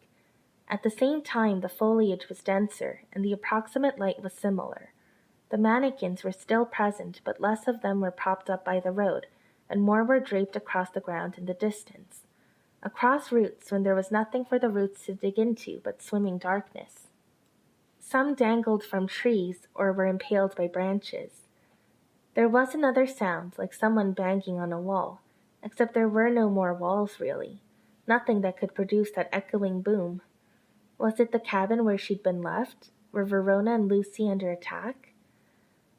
At the same time, the foliage was denser, and the approximate light was similar. The mannequins were still present, but less of them were propped up by the road, and more were draped across the ground in the distance. Across roots when there was nothing for the roots to dig into but swimming darkness. Some dangled from trees or were impaled by branches. There was another sound, like someone banging on a wall, except there were no more walls really. Nothing that could produce that echoing boom. Was it the cabin where she'd been left? Were Verona and Lucy under attack?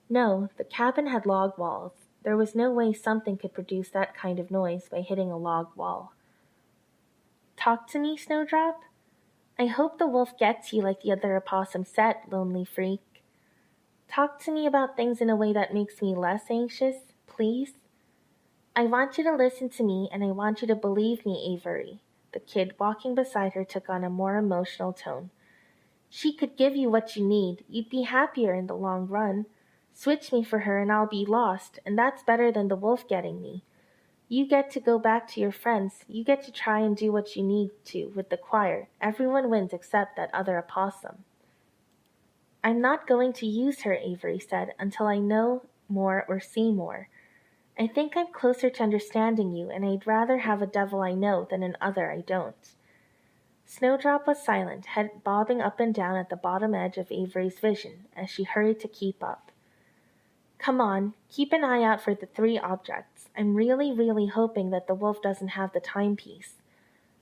No, the cabin had log walls. There was no way something could produce that kind of noise by hitting a log wall. Talk to me, Snowdrop? I hope the wolf gets you like the other opossum said, lonely freak. Talk to me about things in a way that makes me less anxious, please. I want you to listen to me, and I want you to believe me, Avery. The kid walking beside her took on a more emotional tone. She could give you what you need. You'd be happier in the long run. Switch me for her and I'll be lost, and that's better than the wolf getting me. You get to go back to your friends. You get to try and do what you need to with the choir. Everyone wins except that other opossum. I'm not going to use her, Avery said, until I know more or see more. I think I'm closer to understanding you, and I'd rather have a devil I know than an other I don't. Snowdrop was silent, head bobbing up and down at the bottom edge of Avery's vision as she hurried to keep up. Come on, keep an eye out for the 3 objects. I'm really hoping that the wolf doesn't have the timepiece.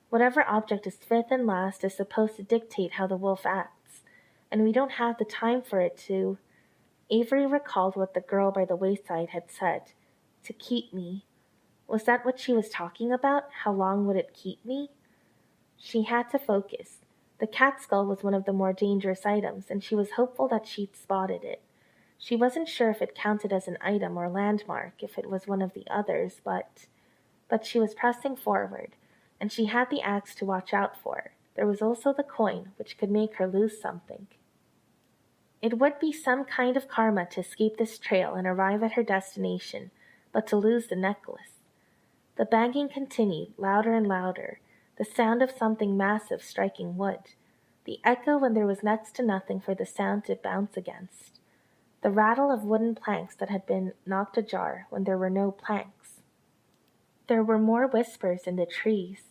Whatever object is 5th and last is supposed to dictate how the wolf acts, and we don't have the time for it to... Avery recalled what the girl by the wayside had said. To keep me. Was that what she was talking about? How long would it keep me? She had to focus. The cat skull was one of the more dangerous items, and she was hopeful that she'd spotted it. She wasn't sure if it counted as an item or landmark, if it was one of the others, but she was pressing forward, and she had the axe to watch out for. There was also the coin, which could make her lose something. It would be some kind of karma to escape this trail and arrive at her destination, but to lose the necklace. The banging continued, louder and louder, the sound of something massive striking wood, the echo when there was next to nothing for the sound to bounce against, the rattle of wooden planks that had been knocked ajar when there were no planks. There were more whispers in the trees.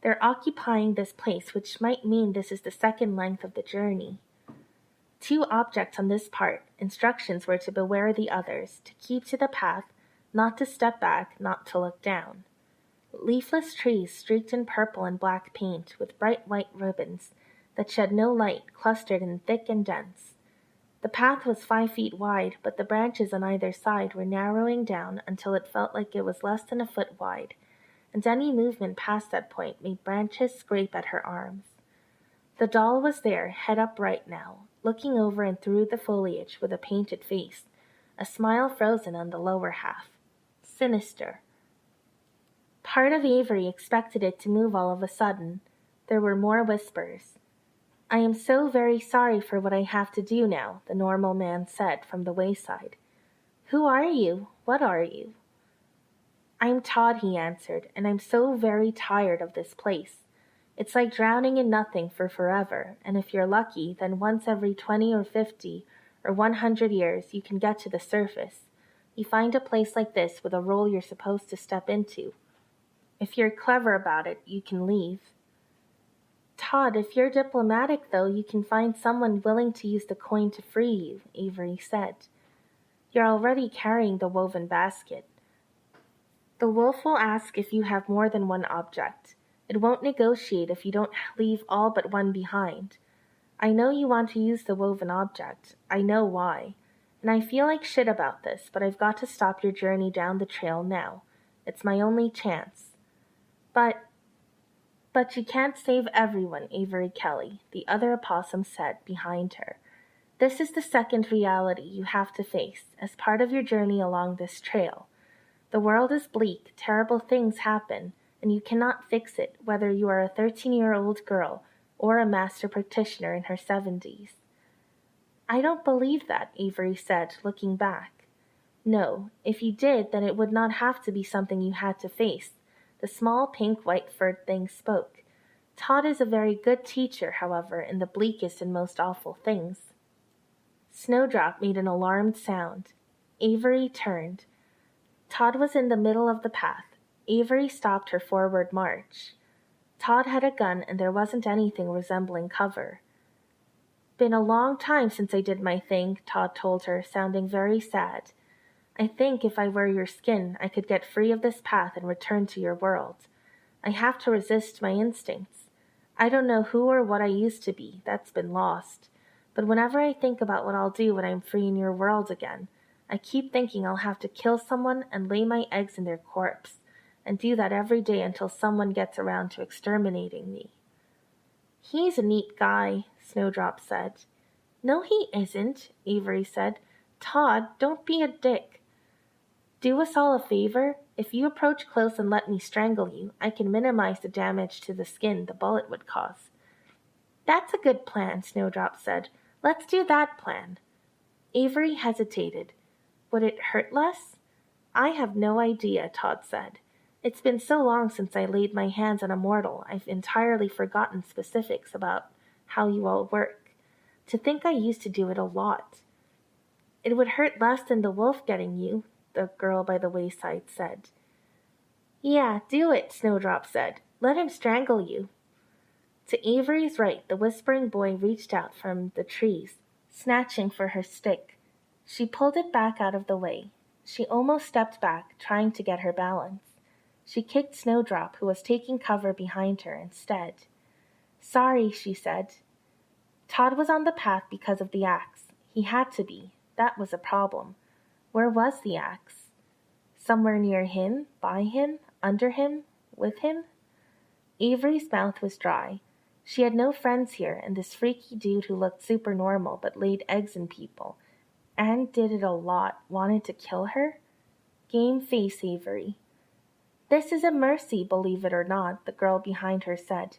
They're occupying this place, which might mean this is the second length of the journey. 2 objects on this part. Instructions were to beware the others, to keep to the path, not to step back, not to look down. Leafless trees streaked in purple and black paint, with bright white ribbons that shed no light, clustered in thick and dense. The path was 5 feet wide, but the branches on either side were narrowing down until it felt like it was less than a foot wide, and any movement past that point made branches scrape at her arms. The doll was there, head upright now, looking over and through the foliage with a painted face, a smile frozen on the lower half. Sinister. Part of Avery expected it to move all of a sudden. There were more whispers. I am so very sorry for what I have to do now, the normal man said from the wayside. Who are you? What are you? I'm Todd, he answered, and I'm so very tired of this place. It's like drowning in nothing for forever, and if you're lucky, then once every 20 or 50 or 100 years you can get to the surface. You find a place like this with a role you're supposed to step into. If you're clever about it, you can leave. Todd, if you're diplomatic, though, you can find someone willing to use the coin to free you, Avery said. You're already carrying the woven basket. The wolf will ask if you have more than one object. It won't negotiate if you don't leave all but one behind. I know you want to use the woven object. I know why. And I feel like shit about this, but I've got to stop your journey down the trail now. It's my only chance. But you can't save everyone, Avery Kelly, the other opossum said behind her. This is the second reality you have to face as part of your journey along this trail. The world is bleak, terrible things happen, and you cannot fix it whether you are a 13-year-old girl or a master practitioner in her 70s. I don't believe that, Avery said, looking back. No, if you did, then it would not have to be something you had to face. The small pink white-furred thing spoke. Todd is a very good teacher, however, in the bleakest and most awful things. Snowdrop made an alarmed sound. Avery turned. Todd was in the middle of the path. Avery stopped her forward march. Todd had a gun and there wasn't anything resembling cover. Been a long time since I did my thing, Todd told her, sounding very sad. I think if I were your skin, I could get free of this path and return to your world. I have to resist my instincts. I don't know who or what I used to be, that's been lost. But whenever I think about what I'll do when I'm free in your world again, I keep thinking I'll have to kill someone and lay my eggs in their corpse, and do that every day until someone gets around to exterminating me. He's a neat guy, Snowdrop said. No, he isn't, Avery said. Todd, don't be a dick. Do us all a favor. If you approach close and let me strangle you, I can minimize the damage to the skin the bullet would cause. That's a good plan, Snowdrop said. Let's do that plan. Avery hesitated. Would it hurt less? I have no idea, Todd said. It's been so long since I laid my hands on a mortal, I've entirely forgotten specifics about how you all work. To think I used to do it a lot. It would hurt less than the wolf getting you, the girl by the wayside said. Yeah, do it, Snowdrop said. Let him strangle you. To Avery's right, the whispering boy reached out from the trees, snatching for her stick. She pulled it back out of the way. She almost stepped back, trying to get her balance. She kicked Snowdrop, who was taking cover behind her, instead. Sorry, she said. Todd was on the path because of the axe. He had to be. That was a problem. Where was the axe? Somewhere near him, by him, under him, with him? Avery's mouth was dry. She had no friends here, and this freaky dude who looked super normal but laid eggs in people, and did it a lot, wanted to kill her? Game face, Avery. This is a mercy, believe it or not, the girl behind her said.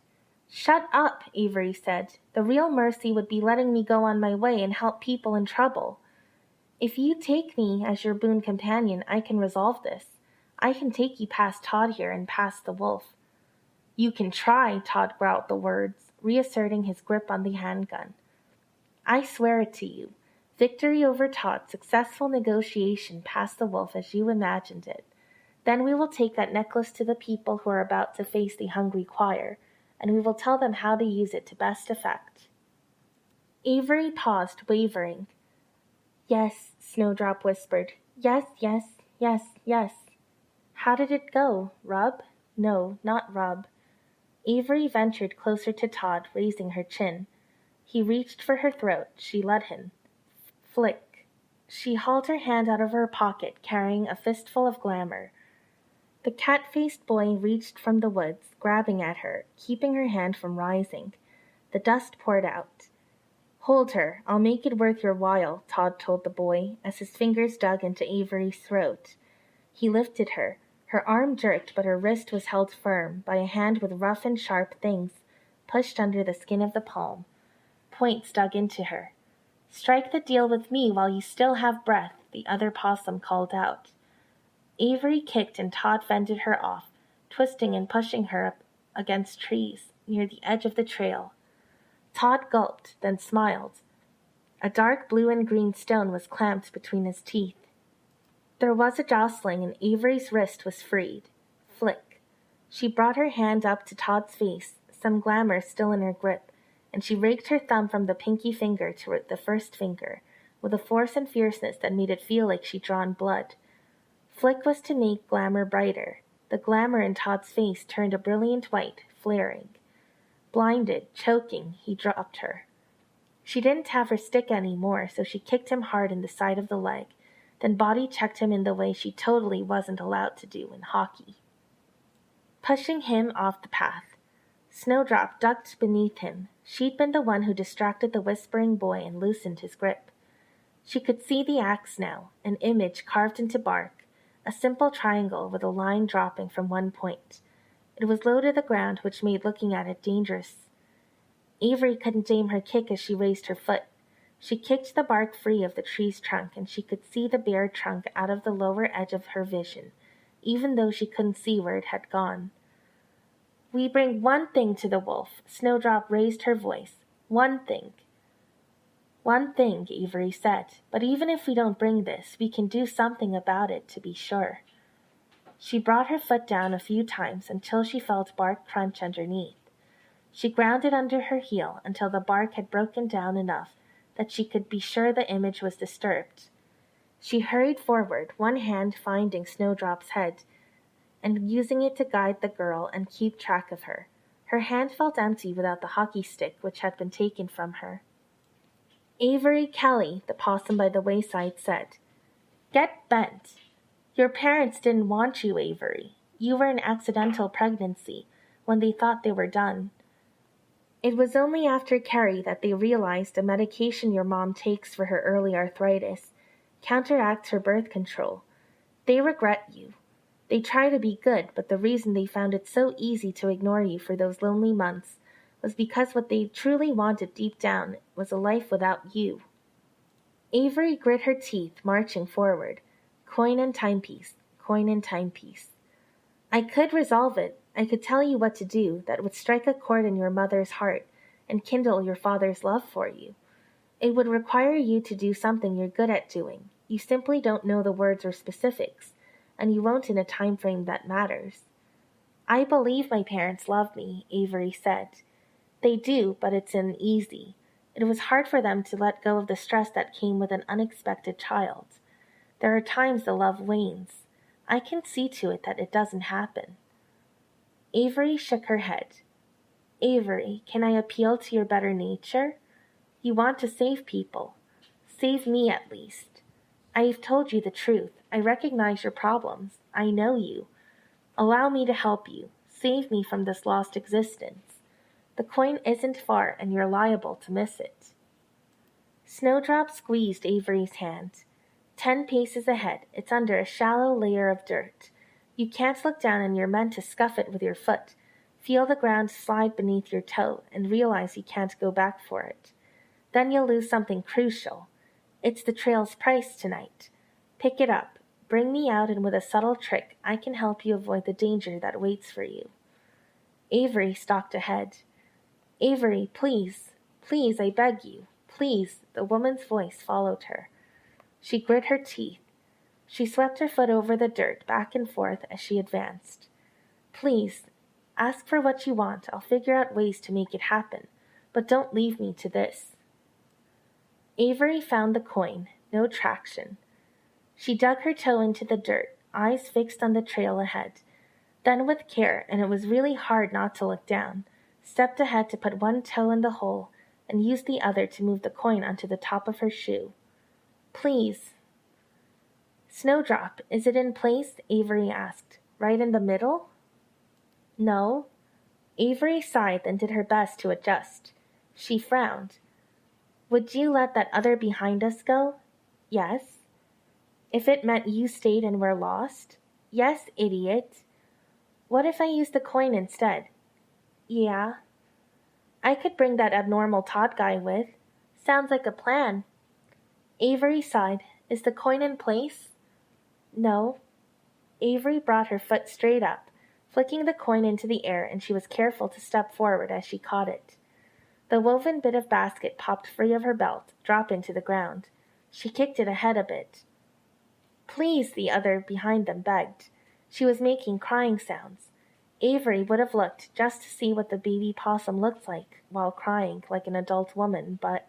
Shut up, Avery said. The real mercy would be letting me go on my way and help people in trouble. If you take me as your boon companion, I can resolve this. I can take you past Todd here and past the wolf. You can try, Todd growled the words, reasserting his grip on the handgun. I swear it to you. Victory over Todd, successful negotiation past the wolf as you imagined it. Then we will take that necklace to the people who are about to face the hungry choir, and we will tell them how to use it to best effect. Avery paused, wavering. Yes, Snowdrop whispered. Yes, yes, yes, yes. How did it go? Rub? No, not rub. Avery ventured closer to Todd, raising her chin. He reached for her throat. She let him. Flick. She hauled her hand out of her pocket, carrying a fistful of glamour. The cat-faced boy reached from the woods, grabbing at her, keeping her hand from rising. The dust poured out. Hold her. I'll make it worth your while, Todd told the boy, as his fingers dug into Avery's throat. He lifted her. Her arm jerked, but her wrist was held firm by a hand with rough and sharp things, pushed under the skin of the palm. Points dug into her. Strike the deal with me while you still have breath, the other possum called out. Avery kicked and Todd fended her off, twisting and pushing her up against trees near the edge of the trail. Todd gulped, then smiled. A dark blue and green stone was clamped between his teeth. There was a jostling, and Avery's wrist was freed. Flick. She brought her hand up to Todd's face, some glamour still in her grip, and she raked her thumb from the pinky finger to the first finger, with a force and fierceness that made it feel like she'd drawn blood. Flick was to make glamour brighter. The glamour in Todd's face turned a brilliant white, flaring. Blinded, choking, he dropped her. She didn't have her stick anymore, so she kicked him hard in the side of the leg, then body checked him in the way she totally wasn't allowed to do in hockey. Pushing him off the path, Snowdrop ducked beneath him. She'd been the one who distracted the whispering boy and loosened his grip. She could see the axe now, an image carved into bark, a simple triangle with a line dropping from one point. It was low to the ground, which made looking at it dangerous. Avery couldn't aim her kick as she raised her foot. She kicked the bark free of the tree's trunk, and she could see the bare trunk out of the lower edge of her vision, even though she couldn't see where it had gone. "We bring one thing to the wolf," Snowdrop raised her voice. "One thing." "One thing," Avery said, "but even if we don't bring this, we can do something about it to be sure." She brought her foot down a few times until she felt bark crunch underneath. She ground it under her heel until the bark had broken down enough that she could be sure the image was disturbed. She hurried forward, one hand finding Snowdrop's head and using it to guide the girl and keep track of her. Her hand felt empty without the hockey stick which had been taken from her. "Avery Kelly," the possum by the wayside said, "get bent. Your parents didn't want you, Avery. You were an accidental pregnancy when they thought they were done. It was only after Carrie that they realized a medication your mom takes for her early arthritis counteracts her birth control. They regret you. They try to be good, but the reason they found it so easy to ignore you for those lonely months was because what they truly wanted deep down was a life without you." Avery grit her teeth, marching forward. Coin and timepiece, coin and timepiece. "I could resolve it. I could tell you what to do that would strike a chord in your mother's heart and kindle your father's love for you. It would require you to do something you're good at doing. You simply don't know the words or specifics, and you won't in a time frame that matters." "I believe my parents love me," Avery said. "They do, but it's uneasy. It was hard for them to let go of the stress that came with an unexpected child. There are times the love wanes. I can see to it that it doesn't happen." Avery shook her head. "Avery, can I appeal to your better nature? You want to save people. Save me at least. I've told you the truth. I recognize your problems. I know you. Allow me to help you. Save me from this lost existence. The coin isn't far, and you're liable to miss it." Snowdrop squeezed Avery's hand. 10 paces ahead, it's under a shallow layer of dirt. You can't look down, and you're meant to scuff it with your foot. Feel the ground slide beneath your toe, and realize you can't go back for it. Then you'll lose something crucial. It's the trail's price tonight. Pick it up. Bring me out, and with a subtle trick, I can help you avoid the danger that waits for you." Avery stalked ahead. "Avery, please, please, I beg you, please," the woman's voice followed her. She grit her teeth. She swept her foot over the dirt, back and forth as she advanced. "Please, ask for what you want. I'll figure out ways to make it happen, but don't leave me to this." Avery found the coin. No traction. She dug her toe into the dirt, eyes fixed on the trail ahead. Then with care, and it was really hard not to look down, stepped ahead to put one toe in the hole and used the other to move the coin onto the top of her shoe. "Please." "Snowdrop, is it in place?" Avery asked. "Right in the middle?" "No." Avery sighed and did her best to adjust. She frowned. "Would you let that other behind us go?" "Yes." "If it meant you stayed and were lost?" "Yes, idiot." "What if I used the coin instead?" "Yeah." "I could bring that abnormal Todd guy with." "Sounds like a plan." Avery sighed. "Is the coin in place?" "No." Avery brought her foot straight up, flicking the coin into the air, and she was careful to step forward as she caught it. The woven bit of basket popped free of her belt, dropping to the ground. She kicked it ahead a bit. Please, the other behind them begged. She was making crying sounds. Avery would have looked just to see what the baby possum looked like while crying like an adult woman, but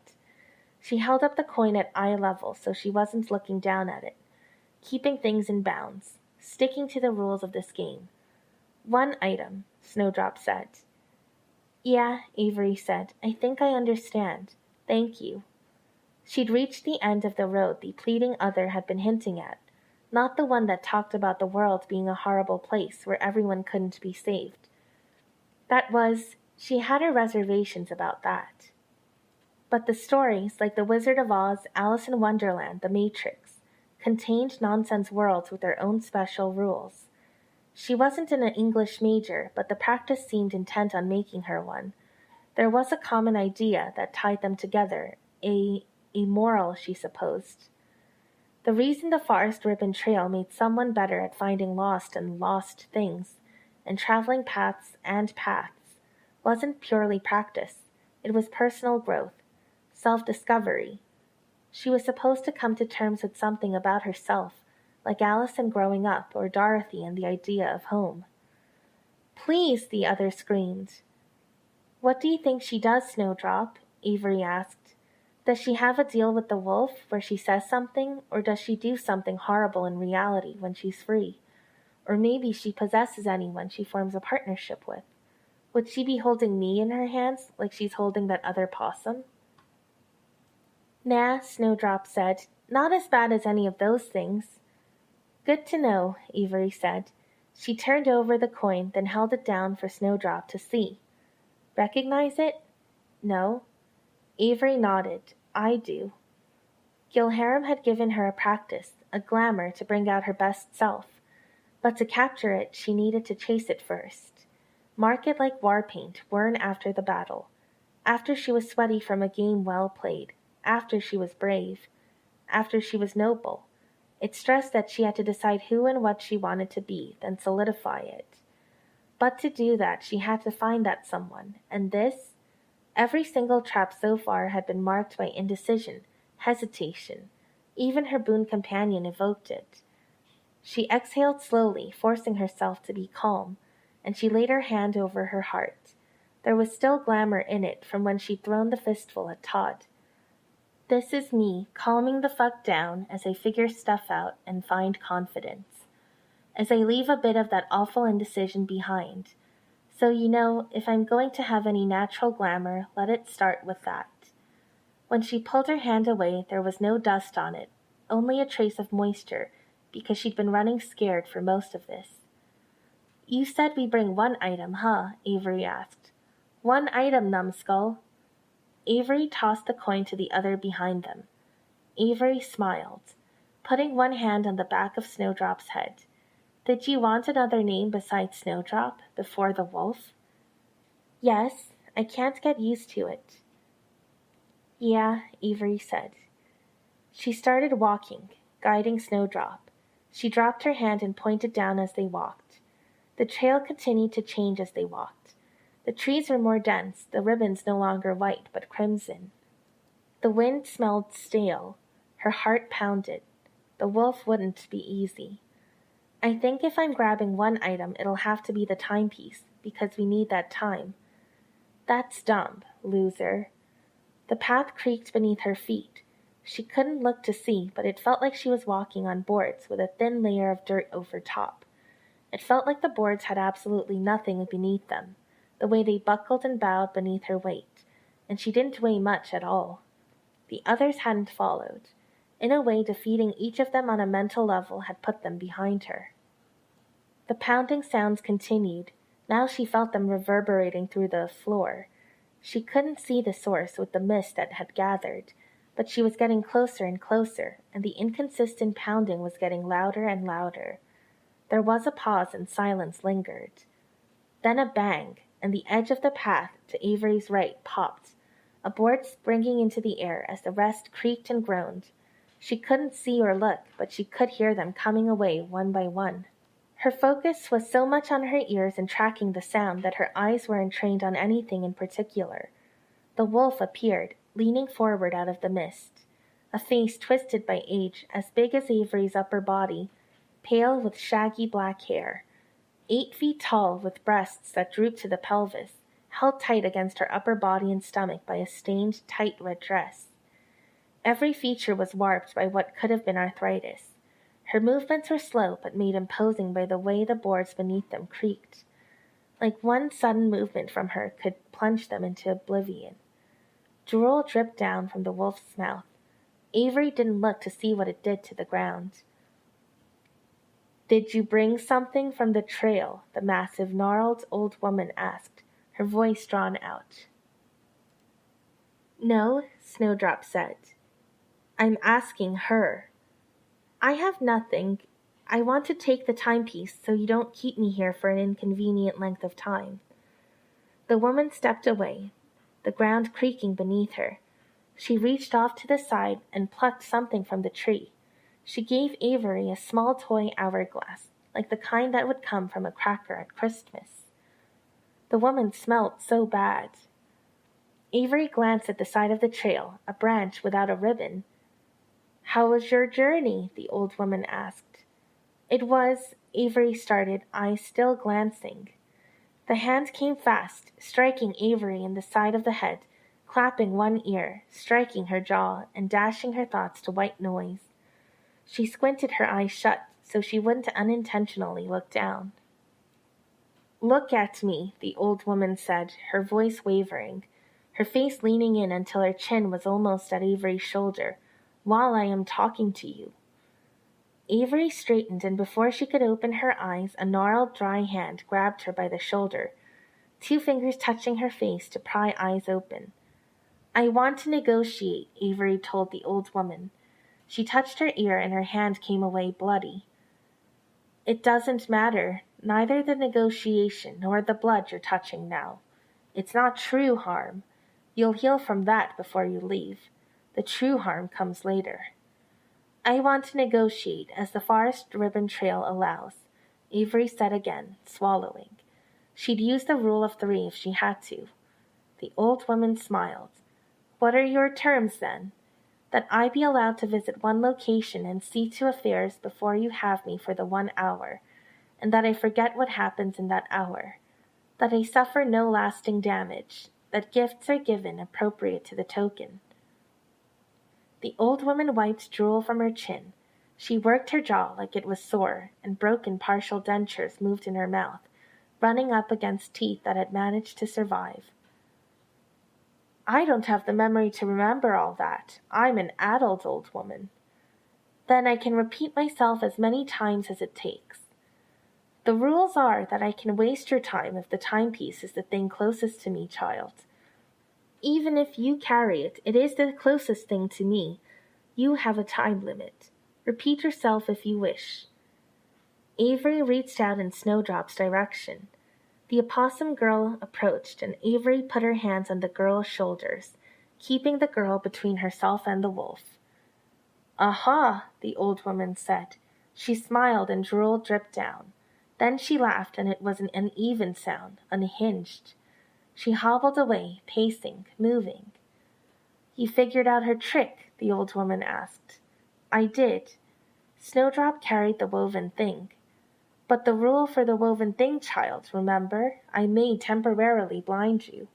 she held up the coin at eye level so she wasn't looking down at it, keeping things in bounds, sticking to the rules of this game. 1 item, Snowdrop said. Yeah, Avery said. I think I understand. Thank you. She'd reached the end of the road the pleading other had been hinting at, not the one that talked about the world being a horrible place where everyone couldn't be saved. She had her reservations about that. But the stories, like The Wizard of Oz, Alice in Wonderland, The Matrix, contained nonsense worlds with their own special rules. She wasn't an English major, but the practice seemed intent on making her one. There was a common idea that tied them together, a moral, she supposed. The reason the Forest Ribbon Trail made someone better at finding lost and lost things, and traveling paths and paths, wasn't purely practice. It was personal growth, self-discovery. She was supposed to come to terms with something about herself, like Alice in growing up or Dorothy in the idea of home. Please, the other screamed. What do you think she does, Snowdrop? Avery asked. Does she have a deal with the wolf where she says something, or does she do something horrible in reality when she's free? Or maybe she possesses anyone she forms a partnership with. Would she be holding me in her hands like she's holding that other possum? Nah, Snowdrop said. Not as bad as any of those things. Good to know, Avery said. She turned over the coin, then held it down for Snowdrop to see. Recognize it? No. Avery nodded. I do. Gilharim had given her a practice, a glamour to bring out her best self. But to capture it, she needed to chase it first. Mark it like war paint, worn after the battle. After she was sweaty from a game well played. After she was brave. After she was noble. It stressed that she had to decide who and what she wanted to be, then solidify it. But to do that, she had to find that someone, and this? Every single trap so far had been marked by indecision, hesitation. Even her boon companion evoked it. She exhaled slowly, forcing herself to be calm, and she laid her hand over her heart. There was still glamour in it from when she'd thrown the fistful at Todd. This is me, calming the fuck down as I figure stuff out and find confidence. As I leave a bit of that awful indecision behind. So if I'm going to have any natural glamour, let it start with that. When she pulled her hand away, there was no dust on it, only a trace of moisture, because she'd been running scared for most of this. You said we bring 1 item, huh? Avery asked. 1 item, numbskull. Avery tossed the coin to the other behind them. Avery smiled, putting one hand on the back of Snowdrop's head. Did you want another name besides Snowdrop, before the wolf? Yes, I can't get used to it. Yeah, Avery said. She started walking, guiding Snowdrop. She dropped her hand and pointed down as they walked. The trail continued to change as they walked. The trees were more dense, the ribbons no longer white but crimson. The wind smelled stale. Her heart pounded. The wolf wouldn't be easy. I think if I'm grabbing 1 item, it'll have to be the timepiece, because we need that time. That's dumb, loser. The path creaked beneath her feet. She couldn't look to see, but it felt like she was walking on boards with a thin layer of dirt over top. It felt like the boards had absolutely nothing beneath them, the way they buckled and bowed beneath her weight, and she didn't weigh much at all. The others hadn't followed. In a way, defeating each of them on a mental level had put them behind her. The pounding sounds continued. Now she felt them reverberating through the floor. She couldn't see the source with the mist that had gathered, but she was getting closer and closer, and the inconsistent pounding was getting louder and louder. There was a pause and silence lingered. Then a bang, and the edge of the path to Avery's right popped, a board springing into the air as the rest creaked and groaned. She couldn't see or look, but she could hear them coming away one by one. Her focus was so much on her ears and tracking the sound that her eyes weren't trained on anything in particular. The wolf appeared, leaning forward out of the mist. a face twisted by age, as big as Avery's upper body, pale with shaggy black hair, 8 feet tall with breasts that drooped to the pelvis, held tight against her upper body and stomach by a stained, tight red dress. Every feature was warped by what could have been arthritis. Her movements were slow but made imposing by the way the boards beneath them creaked. Like one sudden movement from her could plunge them into oblivion. Drool dripped down from the wolf's mouth. Avery didn't look to see what it did to the ground. "Did you bring something from the trail?" the massive, gnarled old woman asked, her voice drawn out. "No," Snowdrop said. "I'm asking her." "I have nothing. I want to take the timepiece so you don't keep me here for an inconvenient length of time." The woman stepped away, the ground creaking beneath her. She reached off to the side and plucked something from the tree. She gave Avery a small toy hourglass, like the kind that would come from a cracker at Christmas. The woman smelled so bad. Avery glanced at the side of the trail, a branch without a ribbon. "How was your journey?" the old woman asked. "It was," Avery started, eyes still glancing. The hand came fast, striking Avery in the side of the head, clapping one ear, striking her jaw, and dashing her thoughts to white noise. She squinted her eyes shut so she wouldn't unintentionally look down. "Look at me," the old woman said, her voice wavering, her face leaning in until her chin was almost at Avery's shoulder, "while I am talking to you." Avery straightened, and before she could open her eyes, a gnarled, dry hand grabbed her by the shoulder, 2 fingers touching her face to pry eyes open. "I want to negotiate," Avery told the old woman. She touched her ear and her hand came away bloody. "It doesn't matter, neither the negotiation nor the blood you're touching now. It's not true harm. You'll heal from that before you leave. The true harm comes later." "I want to negotiate as the forest ribbon trail allows," Avery said again, swallowing. She'd use the rule of 3 if she had to. The old woman smiled. "What are your terms, then?" "That I be allowed to visit one location and see to affairs before you have me for the 1 hour, and that I forget what happens in that hour. That I suffer no lasting damage. That gifts are given appropriate to the token." The old woman wiped drool from her chin. She worked her jaw like it was sore, and broken partial dentures moved in her mouth, running up against teeth that had managed to survive. "I don't have the memory to remember all that. I'm an adult old woman." "Then I can repeat myself as many times as it takes. The rules are that I can waste your time if the timepiece is the thing closest to me, child. Even if you carry it, it is the closest thing to me. You have a time limit. Repeat yourself if you wish." Avery reached out in Snowdrop's direction. The opossum girl approached, and Avery put her hands on the girl's shoulders, keeping the girl between herself and the wolf. "Aha!" the old woman said. She smiled and drool dripped down. Then she laughed, and it was an uneven sound, unhinged. She hobbled away, pacing, moving. "You figured out her trick?" the old woman asked. "I did." Snowdrop carried the woven thing. "But the rule for the woven thing, child, remember? I may temporarily blind you.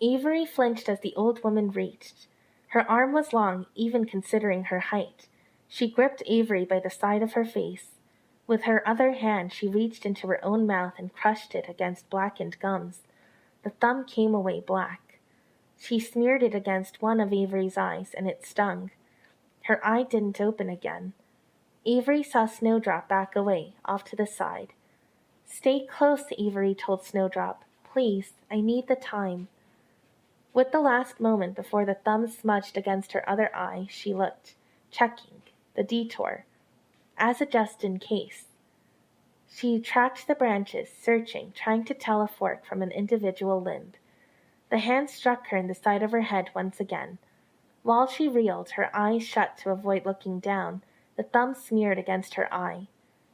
Avery flinched as the old woman reached. Her arm was long, even considering her height. She gripped Avery by the side of her face. With her other hand she reached into her own mouth and crushed it against blackened gums. The thumb came away black. She smeared it against one of Avery's eyes, and it stung. Her eye didn't open again. Avery saw Snowdrop back away, off to the side. "Stay close," Avery told Snowdrop. "Please, I need the time." With the last moment before the thumb smudged against her other eye, she looked, checking, the detour, as a just in case. She tracked the branches, searching, trying to tell a fork from an individual limb. The hand struck her in the side of her head once again. While she reeled, her eyes shut to avoid looking down, the thumb smeared against her eye.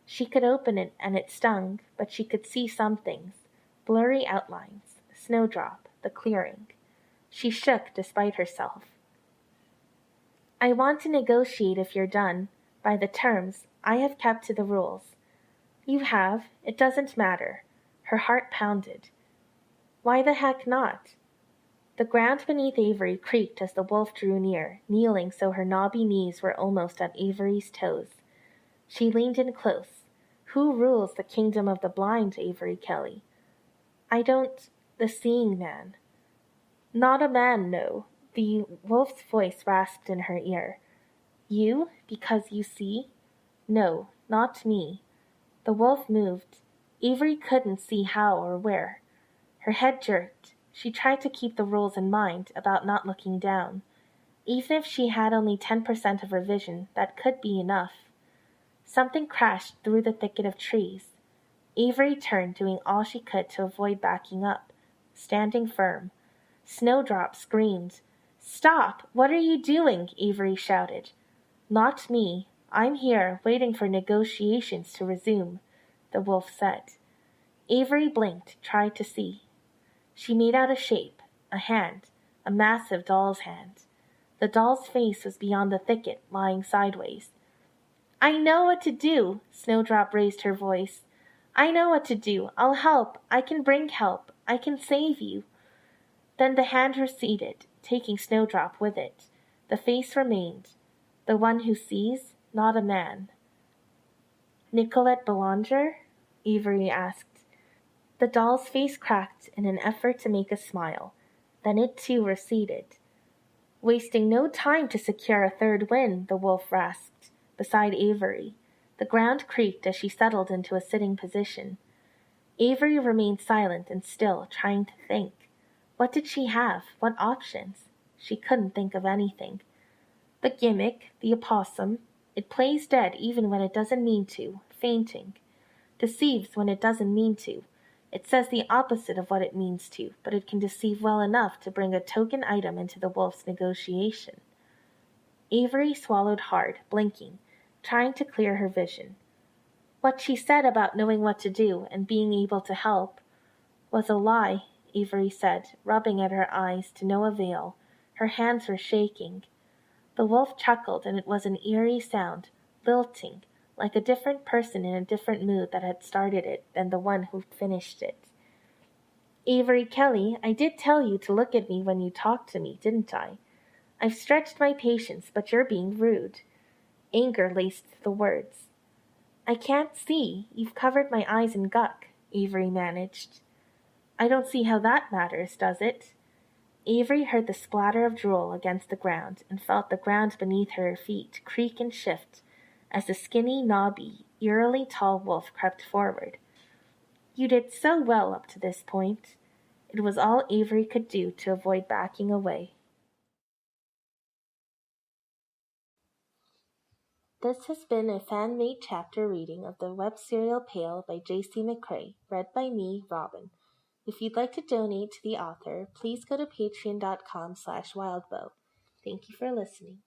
She could open it, and it stung, but she could see some things, blurry outlines, Snowdrop, the clearing. She shook despite herself. I want to negotiate if you're done. By the terms, I have kept to the rules. You have. It doesn't matter. Her heart pounded. Why the heck not? The ground beneath Avery creaked as the wolf drew near, kneeling so her knobby knees were almost at Avery's toes. She leaned in close. Who rules the kingdom of the blind, Avery Kelly? I don't... The seeing man. Not a man, no. The wolf's voice rasped in her ear. You? Because you see? No, not me. The wolf moved. Avery couldn't see how or where. Her head jerked. She tried to keep the rules in mind about not looking down. Even if she had only 10% of her vision, that could be enough. Something crashed through the thicket of trees. Avery turned, doing all she could to avoid backing up, standing firm. Snowdrop screamed. Stop! What are you doing? Avery shouted. Not me. I'm here, waiting for negotiations to resume, the wolf said. Avery blinked, tried to see. She made out a shape, a hand, a massive doll's hand. The doll's face was beyond the thicket, lying sideways. I know what to do, Snowdrop raised her voice. I know what to do. I'll help. I can bring help. I can save you. Then the hand receded, taking Snowdrop with it. The face remained. The one who sees, not a man. Nicolette Belanger? Avery asked. The doll's face cracked in an effort to make a smile. Then it too receded. Wasting no time to secure a third win, the wolf rasped, beside Avery. The ground creaked as she settled into a sitting position. Avery remained silent and still, trying to think. What did she have? What options? She couldn't think of anything. The gimmick, the opossum, it plays dead even when it doesn't mean to, fainting. Deceives when it doesn't mean to. It says the opposite of what it means to, but it can deceive well enough to bring a token item into the wolf's negotiation. Avery swallowed hard, blinking, trying to clear her vision. What she said about knowing what to do and being able to help was a lie, Avery said, rubbing at her eyes to no avail. Her hands were shaking. The wolf chuckled, and it was an eerie sound, lilting, like a different person in a different mood that had started it than the one who finished it. Avery Kelly, I did tell you to look at me when you talked to me, didn't I? I've stretched my patience, but you're being rude. Anger laced the words. I can't see. You've covered my eyes in guck, Avery managed. I don't see how that matters, does it? Avery heard the splatter of drool against the ground and felt the ground beneath her feet creak and shift as the skinny, knobby, eerily tall wolf crept forward. You did so well up to this point. It was all Avery could do to avoid backing away. This has been a fan-made chapter reading of the web serial Pale by J.C. McCrae, read by me, Robin. If you'd like to donate to the author, please go to patreon.com/wildbow. Thank you for listening.